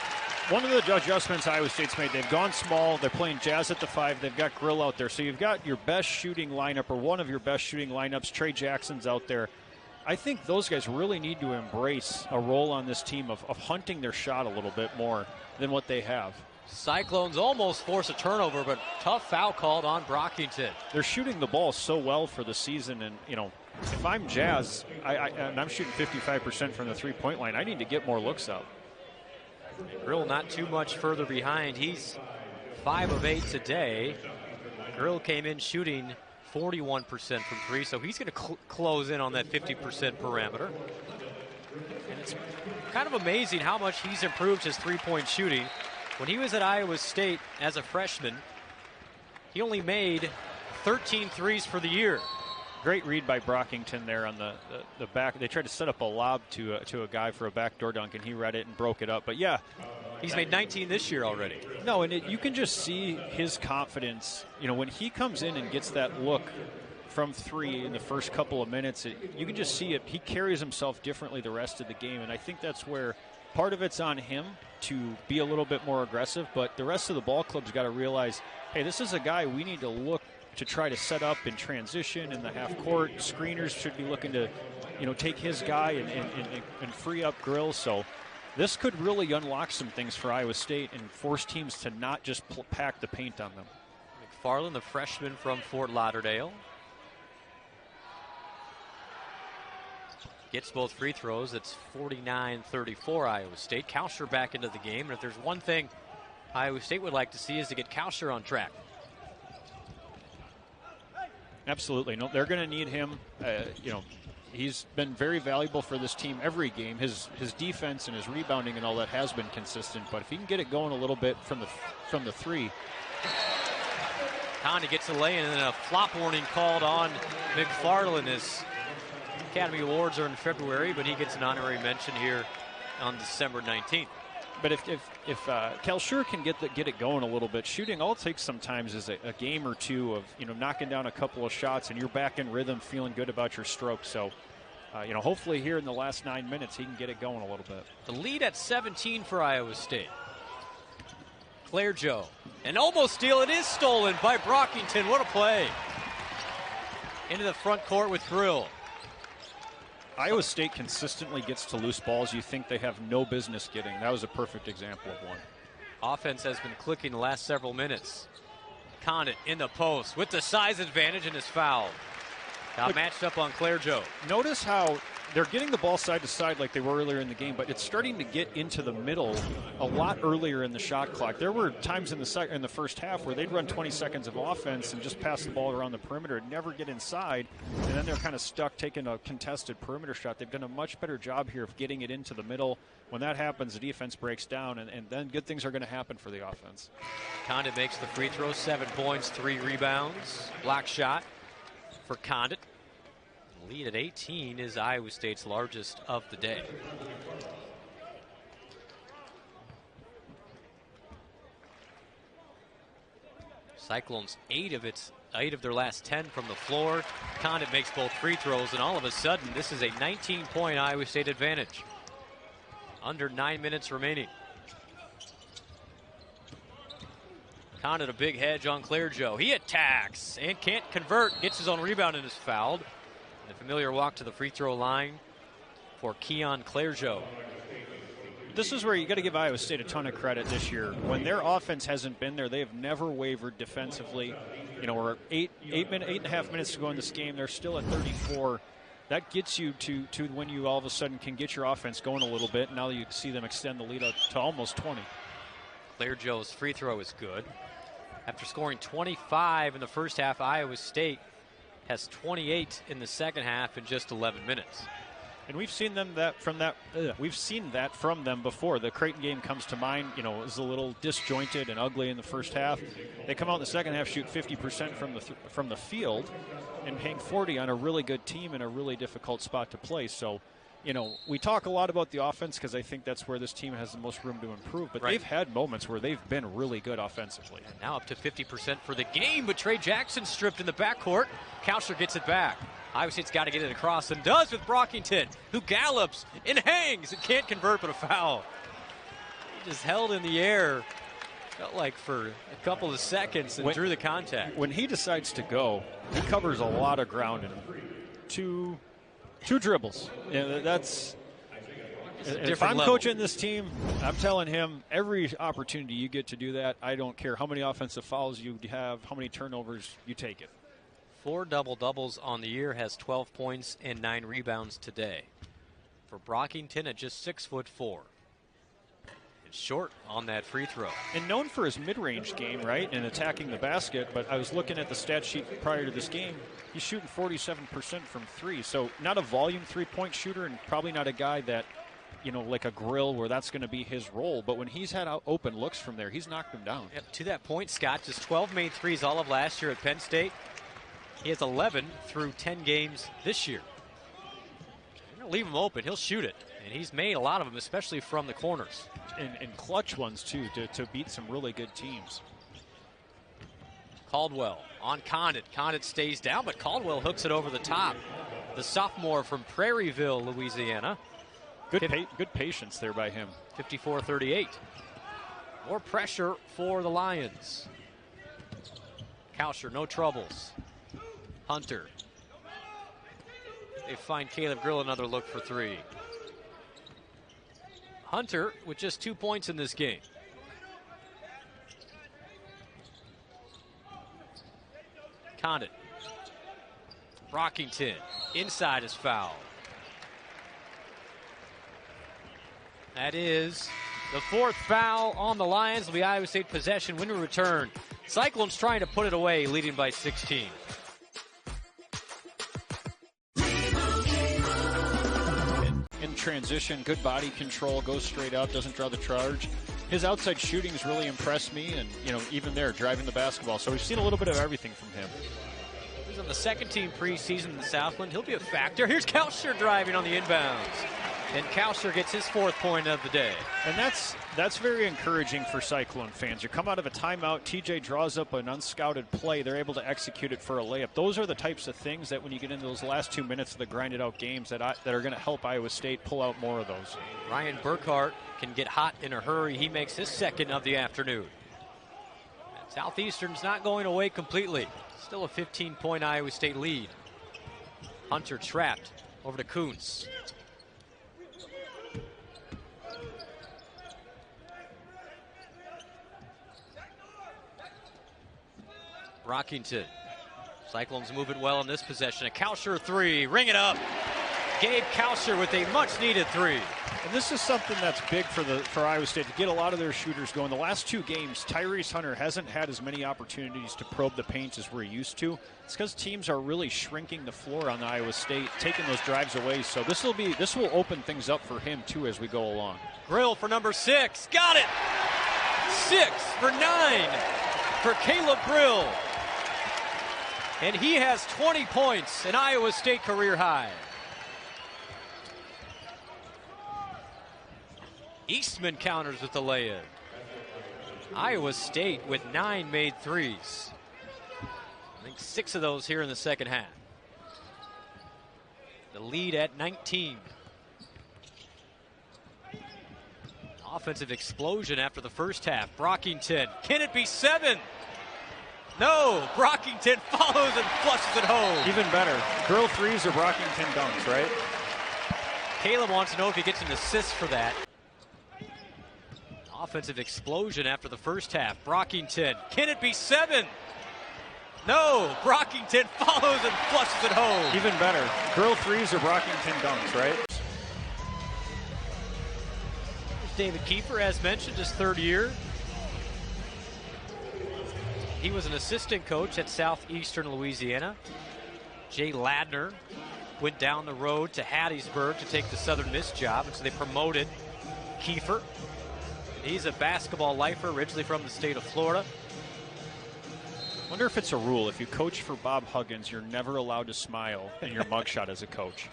one of the adjustments Iowa State's made. They've gone small. They're playing Jazz at the 5. They've got Grill out there. So you've got your best shooting lineup, or one of your best shooting lineups. Trey Jackson's out there. I think those guys really need to embrace a role on this team of hunting their shot a little bit more than what they have. Cyclones almost force a turnover, but tough foul called on Brockington. They're shooting the ball so well for the season, and if I'm Jazz, and I'm shooting 55% from the three-point line, I need to get more looks out. Grill not too much further behind. He's 5 of 8 today. Grill came in shooting 41% from 3, so he's going to close in on that 50% parameter. And it's kind of amazing how much he's improved his three-point shooting. When he was at Iowa State as a freshman, he only made 13 threes for the year. Great read by Brockington there on the back. They tried to set up a lob to a guy for a backdoor dunk, and he read it and broke it up. But yeah, he's made 19 this year already. No, and you can just see his confidence. When he comes in and gets that look from 3 in the first couple of minutes, you can just see it. He carries himself differently the rest of the game, and I think that's where part of it's on him to be a little bit more aggressive, but the rest of the ball club's got to realize, hey, this is a guy we need to look to try to set up in transition in the half court. Screeners should be looking to, take his guy and free up Grills. So this could really unlock some things for Iowa State and force teams to not just pack the paint on them. McFarland, the freshman from Fort Lauderdale, gets both free throws. It's 49-34 Iowa State. Kauscher back into the game. And if there's one thing Iowa State would like to see is to get Kauscher on track. Absolutely. No, they're going to need him. He's been very valuable for this team every game. His defense and his rebounding and all that has been consistent. But if he can get it going a little bit from the three. Conde gets a lay and then a flop warning called on McFarland. His Academy Awards are in February, but he gets an honorary mention here on December 19th. But if Kalscheur can get it going a little bit, shooting all it takes sometimes is a game or two of knocking down a couple of shots, and you're back in rhythm, feeling good about your stroke. So, hopefully here in the last 9 minutes he can get it going a little bit. The lead at 17 for Iowa State. Claire Joe, an almost steal. It is stolen by Brockington. What a play! Into the front court with Grill. Iowa State consistently gets to loose balls you think they have no business getting. That was a perfect example of one. Offense has been clicking the last several minutes. Condit in the post with the size advantage and is fouled. Now matched up on Claire Joe. Notice how they're getting the ball side to side like they were earlier in the game, but it's starting to get into the middle a lot earlier in the shot clock. There were times in the first half where they'd run 20 seconds of offense and just pass the ball around the perimeter and never get inside, and then they're kind of stuck taking a contested perimeter shot. They've done a much better job here of getting it into the middle. When that happens, the defense breaks down, and then good things are going to happen for the offense. Condit makes the free throw, 7 points, 3 rebounds. Block shot for Condit. Lead at 18 is Iowa State's largest of the day. Cyclones 8 of their last 10 from the floor. Condit makes both free throws, and all of a sudden this is a 19-point Iowa State advantage. Under 9 minutes remaining. Condit a big hedge on Claire Joe. He attacks and can't convert. Gets his own rebound and is fouled. The familiar walk to the free throw line for Keon Clairgeau. This is where you got to give Iowa State a ton of credit this year. When their offense hasn't been there, they have never wavered defensively. We're 8.5 minutes to go in this game. They're still at 34. That gets you to when you all of a sudden can get your offense going a little bit. Now you see them extend the lead up to almost 20. Clairgeau's free throw is good. After scoring 25 in the first half, Iowa State has 28 in the second half in just 11 minutes. And we've seen that from them before. The Creighton game comes to mind. It was a little disjointed and ugly in the first half. They come out in the second half, shoot 50% from the field, and hang 40 on a really good team in a really difficult spot to play. So, we talk a lot about the offense because I think that's where this team has the most room to improve. But They've had moments where they've been really good offensively. And now up to 50% for the game, but Trey Jackson stripped in the backcourt. Kauscher gets it back. Iowa State's got to get it across and does with Brockington, who gallops and hangs and can't convert but a foul. He just held in the air, felt like for a couple of seconds and drew the contact. When he decides to go, he covers a lot of ground in two dribbles. That's if I'm coaching this team, I'm telling him every opportunity you get to do that, I don't care how many offensive fouls you have, how many turnovers, you take it. 4 double-doubles on the year, has 12 points and 9 rebounds today. For Brockington at just 6'4". It's short on that free throw. And known for his mid-range game, right, and attacking the basket, but I was looking at the stat sheet prior to this game. He's shooting 47% from 3, so not a volume three-point shooter and probably not a guy that, like a Grill where that's going to be his role. But when he's had open looks from there, he's knocked them down. Yep, to that point, Scott, just 12 made threes all of last year at Penn State. He has 11 through 10 games this year. You're going to leave him open. He'll shoot it. And he's made a lot of them, especially from the corners. And clutch ones, too, to beat some really good teams. Caldwell on Condit. Condit stays down, but Caldwell hooks it over the top. The sophomore from Prairieville, Louisiana. Good patience there by him. 54-38. More pressure for the Lions. Kauscher, no troubles. Hunter. They find Caleb Grill another look for three. Hunter with just 2 points in this game. Condon. Brockington. Inside is foul. That is the fourth foul on the Lions. It'll be Iowa State possession when we return. Cyclones trying to put it away, leading by 16. In transition, good body control, goes straight up, doesn't draw the charge. His outside shooting has really impressed me, and even there, driving the basketball. So we've seen a little bit of everything from him. He's on the second team preseason in the Southland. He'll be a factor. Here's Kauscher driving on the inbounds. And Kauscher gets his fourth point of the day. And that's very encouraging for Cyclone fans. You come out of a timeout, TJ draws up an unscouted play. They're able to execute it for a layup. Those are the types of things that when you get into those last 2 minutes of the grinded out games that are going to help Iowa State pull out more of those. Ryan Burkhart can get hot in a hurry. He makes his second of the afternoon. And Southeastern's not going away completely. Still a 15-point Iowa State lead. Hunter trapped over to Kuntz. Brockington. Cyclones move it well in this possession. A Kauscher three. Ring it up. Gabe Kauscher with a much-needed three. And this is something that's big for Iowa State to get a lot of their shooters going. The last two games, Tyrese Hunter hasn't had as many opportunities to probe the paint as we're used to. It's because teams are really shrinking the floor on Iowa State, taking those drives away. So this will open things up for him too as we go along. Grill for number 6. Got it. 6 for 9 for Caleb Grill. And he has 20 points, an Iowa State career high. Eastman counters with the lay-in. Iowa State with 9 made threes. I think 6 of those here in the second half. The lead at 19. Offensive explosion after the first half. Brockington, can it be 7? No, Brockington follows and flushes it home. Even better, girl threes or Brockington dunks, right? Caleb wants to know if he gets an assist for that. Offensive explosion after the first half. Brockington, can it be 7? No, Brockington follows and flushes it home. Even better, girl threes or Brockington dunks, right? Here's David Kiefer, as mentioned, his third year. He was an assistant coach at Southeastern Louisiana. Jay Ladner went down the road to Hattiesburg to take the Southern Miss job, and so they promoted Kiefer. He's a basketball lifer, originally from the state of Florida. Wonder if it's a rule. If you coach for Bob Huggins, you're never allowed to smile in your mugshot as a coach.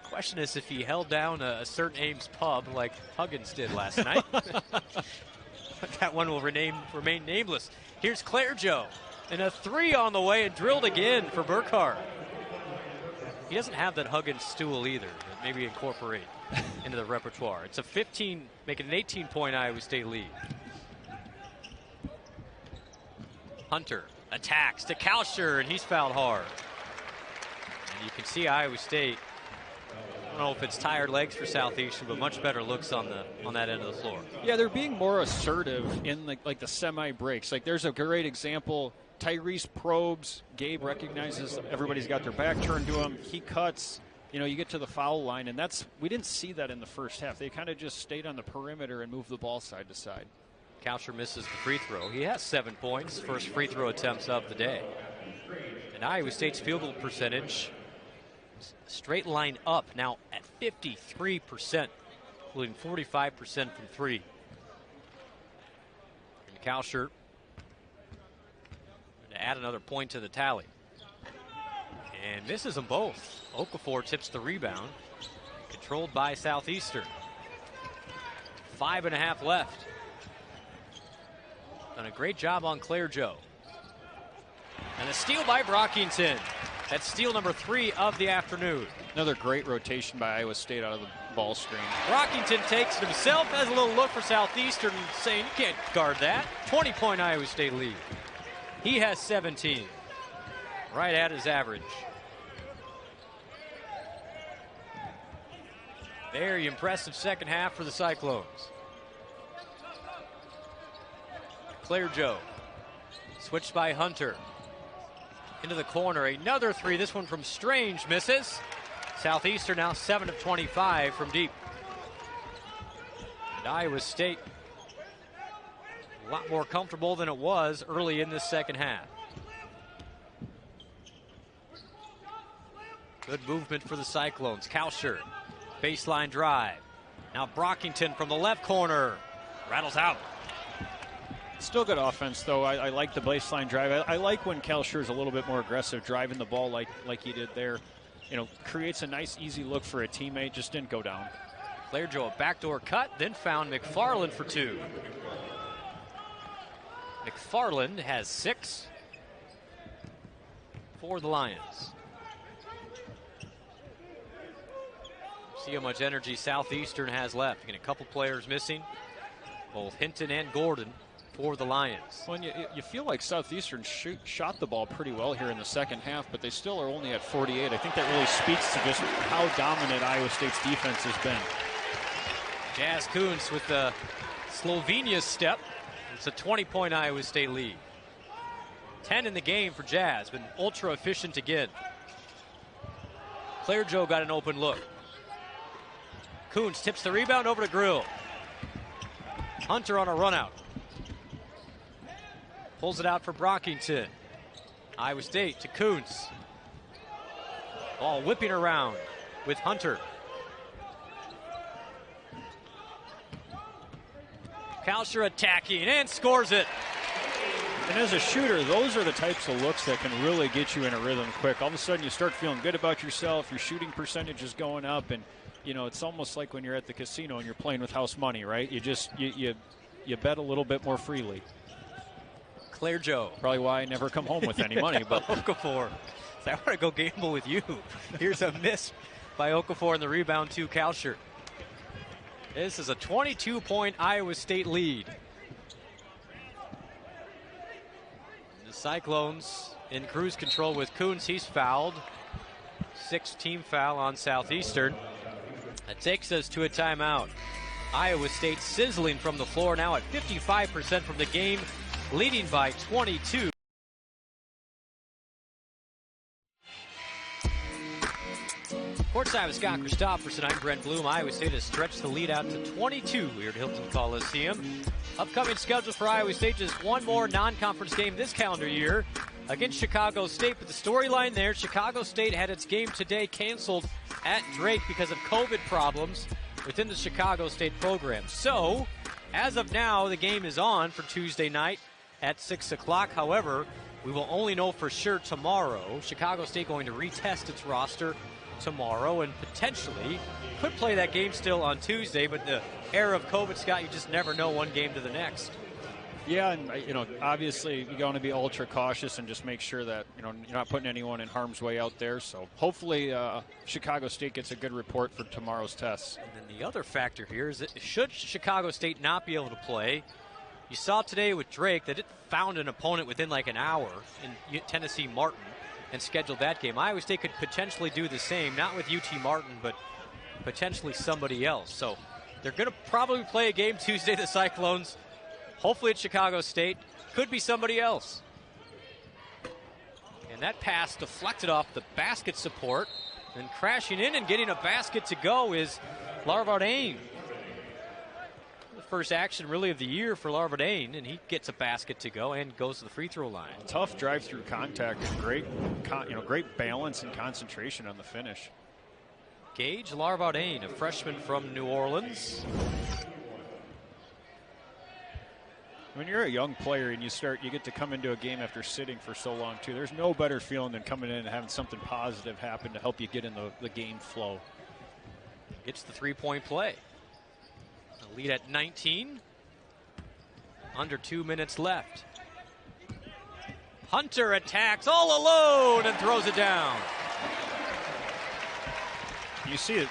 The question is if he held down a certain Ames pub like Huggins did last night. That one will remain nameless. Here's Claire Joe. And a 3 on the way and drilled again for Burkhart. He doesn't have that Huggins stool either, but maybe incorporate into the repertoire. It's a 15, making an 18-point Iowa State lead. Hunter attacks to Kauscher, and he's fouled hard. And you can see Iowa State, I don't know if it's tired legs for Southeastern, but much better looks on that end of the floor. Yeah, they're being more assertive in the semi breaks. Like there's a great example. Tyrese probes, Gabe recognizes everybody's got their back turned to him. He cuts. You get to the foul line, and we didn't see that in the first half. They kind of just stayed on the perimeter and moved the ball side to side. Kauscher misses the free throw. He has 7 points, first free throw attempts of the day. And Iowa State's field goal percentage, straight line up now at 53%, including 45% from 3. And Kauscher to add another point to the tally. And misses them both. Okafor tips the rebound. Controlled by Southeastern. 5.5 left. Done a great job on Claire Joe. And a steal by Brockington. That's steal number 3 of the afternoon. Another great rotation by Iowa State out of the ball screen. Brockington takes it himself, has a little look for Southeastern, saying you can't guard that. 20-point Iowa State lead. He has 17. Right at his average. Very impressive second half for the Cyclones. Claire Joe. Switched by Hunter. Into the corner, another 3. This one from Strange misses. Southeastern now 7 of 25 from deep. And Iowa State a lot more comfortable than it was early in this second half. Good movement for the Cyclones. Kalsher, baseline drive. Now Brockington from the left corner. Rattles out. Still good offense, though. I like the baseline drive. I like when Kalsher is a little bit more aggressive, driving the ball like he did there. You know, creates a nice, easy look for a teammate. Just didn't go down. Claire Joe, a backdoor cut, then found McFarland for 2. McFarland has 6 for the Lions. See how much energy Southeastern has left. Again, a couple players missing, both Hinton and Gordon for the Lions. Well, you feel like Southeastern shot the ball pretty well here in the second half, but they still are only at 48. I think that really speaks to just how dominant Iowa State's defense has been. Jazz Kuntz with the Slovenia step. It's a 20-point Iowa State lead. 10 in the game for Jazz, been ultra efficient again. Claire Joe got an open look. Kuntz tips the rebound over to Grill. Hunter on a run out. Pulls it out for Brockington. Iowa State to Kuntz. Ball whipping around with Hunter. Kalsher attacking and scores it. And as a shooter, those are the types of looks that can really get you in a rhythm quick. All of a sudden you start feeling good about yourself. Your shooting percentage is going up, and you know, it's almost like when you're at the casino and you're playing with house money, right? You just you bet a little bit more freely. Claire Joe. Probably why I never come home with any money. But Okafor. I want to go gamble with you. Here's a miss by Okafor and the rebound to Kalsher. This is a 22-point Iowa State lead. The Cyclones in cruise control with Kuntz. He's fouled. 6th team foul on Southeastern. That takes us to a timeout. Iowa State sizzling from the floor now at 55% from the game, leading by 22. Courtside with Scott Christopherson, I'm Brent Bloom. Iowa State has stretched the lead out to 22 here at Hilton Coliseum. Upcoming schedule for Iowa State, just one more non-conference game this calendar year against Chicago State. But the storyline there, Chicago State had its game today canceled at Drake because of COVID problems within the Chicago State program. So, as of now, the game is on for Tuesday night at 6 o'clock. However, we will only know for sure tomorrow. Chicago State going to retest its roster tomorrow and potentially could play that game still on Tuesday, but the era of COVID, Scott, you just never know one game to the next. Yeah, and you know, obviously you want to be ultra cautious and just make sure that you're not putting anyone in harm's way out there. So hopefully Chicago State gets a good report for tomorrow's tests. And then the other factor here is that should Chicago State not be able to play, you saw today with Drake that it found an opponent within like an hour in Tennessee Martin and scheduled that game. Iowa State could potentially do the same, not with UT Martin, but potentially somebody else. So they're going to probably play a game Tuesday, the Cyclones. Hopefully it's Chicago State. Could be somebody else. And that pass deflected off the basket support. And crashing in and getting a basket to go is Larvardane. The first action really of the year for Larvardane, and he gets a basket to go and goes to the free throw line. Tough drive-through contact and great balance and concentration on the finish. Gage Larvardane, a freshman from New Orleans. When you're a young player and you get to come into a game after sitting for so long too, there's no better feeling than coming in and having something positive happen to help you get in the game flow. Gets the three-point play. A lead at 19. Under 2 minutes left. Hunter attacks all alone and throws it down. You see it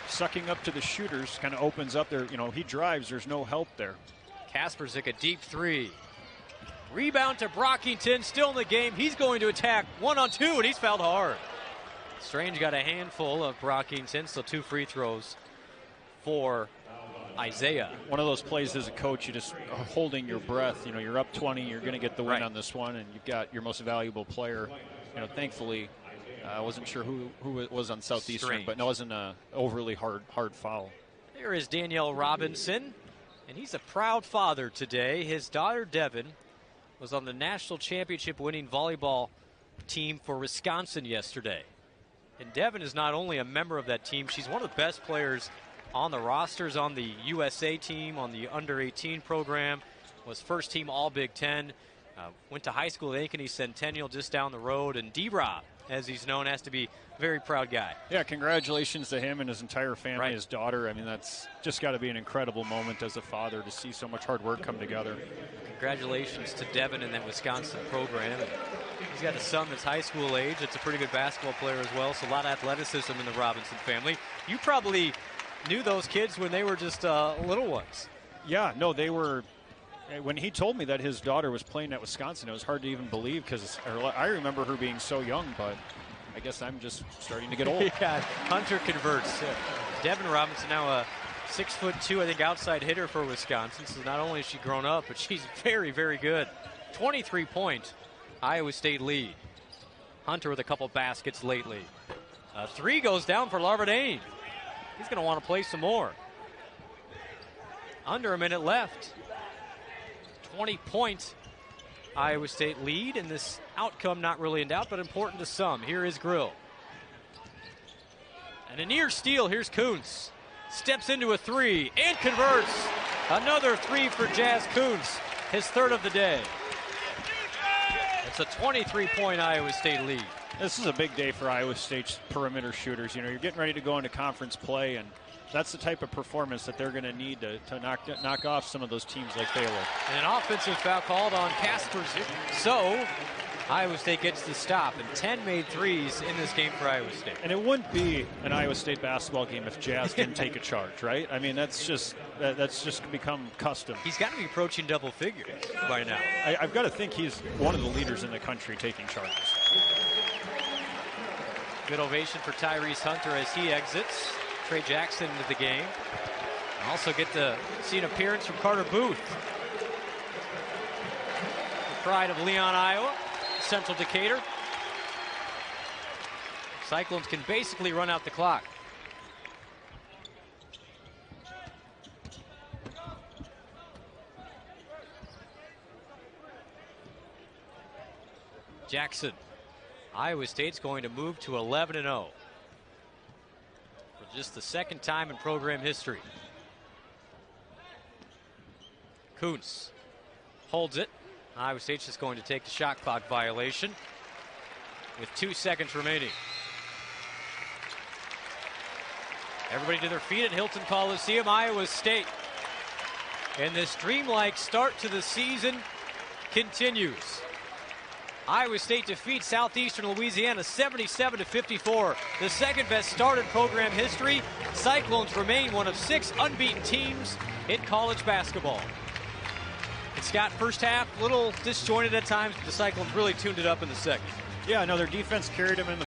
sucking up to the shooters, kind of opens up there. You know, he drives, there's no help there. Kasperzik, a deep three. Rebound to Brockington, still in the game. He's going to attack 1-on-2, and he's fouled hard. Strange got a handful of Brockington, so 2 free throws for Isaiah. One of those plays as a coach, you just are holding your breath. You know, you're up 20, you're going to get the win on this one, and you've got your most valuable player. You know, thankfully, I wasn't sure who it was on Southeastern, Strange. but it wasn't an overly hard foul. There is Danielle Robinson, and he's a proud father today. His daughter, Devin, was on the national championship winning volleyball team for Wisconsin yesterday. And Devin is not only a member of that team, she's one of the best players on the rosters, on the USA team, on the under-18 program, was first team All Big Ten, went to high school at Ankeny Centennial just down the road, and D-Rob, as he's known, has to be a very proud guy. Yeah, congratulations to him and his entire family, Right. his daughter. I mean, that's just got to be an incredible moment as a father to see so much hard work come together. Congratulations to Devin in that Wisconsin program. And he's got a son that's high school age. It's a pretty good basketball player as well, so a lot of athleticism in the Robinson family. You probably knew those kids when they were just little ones. Yeah, no, they were. When he told me that his daughter was playing at Wisconsin, it was hard to even believe because I remember her being so young, but I guess I'm just starting to get old. Yeah, Hunter converts. Devin Robinson now a 6'2", I think, outside hitter for Wisconsin. So not only has she grown up, but she's very, very good. 23-point Iowa State lead. Hunter with a couple baskets lately. 3 goes down for Larvardane. He's going to want to play some more. Under a minute left. 20-point Iowa State lead, and this outcome not really in doubt, but important to some. Here is Grill. And a near steal. Here's Kuntz. Steps into a 3 and converts. Another 3 for Jazz Kuntz, his 3rd of the day. It's a 23-point Iowa State lead. This is a big day for Iowa State's perimeter shooters. You know, you're getting ready to go into conference play, and that's the type of performance that they're going to need to knock off some of those teams like Baylor. And an offensive foul called on Kasperzik. So Iowa State gets the stop, and 10 made threes in this game for Iowa State. And it wouldn't be an Iowa State basketball game if Jazz didn't take a charge, right? I mean, that's just become custom. He's got to be approaching double figures by now. I've got to think he's one of the leaders in the country taking charges. Good ovation for Tyrese Hunter as he exits. Trey Jackson into the game. Also get to see an appearance from Carter Booth. The pride of Leon, Iowa, Central Decatur. Cyclones can basically run out the clock. Jackson. Iowa State's going to move to 11-0. For just the 2nd time in program history. Kuntz holds it. Iowa State's just going to take the shot clock violation with 2 seconds remaining. Everybody to their feet at Hilton Coliseum, Iowa State. And this dreamlike start to the season continues. Iowa State defeats Southeastern Louisiana 77-54. The 2nd best start in program history. Cyclones remain one of 6 unbeaten teams in college basketball. And Scott, first half, a little disjointed at times, but the Cyclones really tuned it up in the 2nd. Yeah, no, their defense carried them in the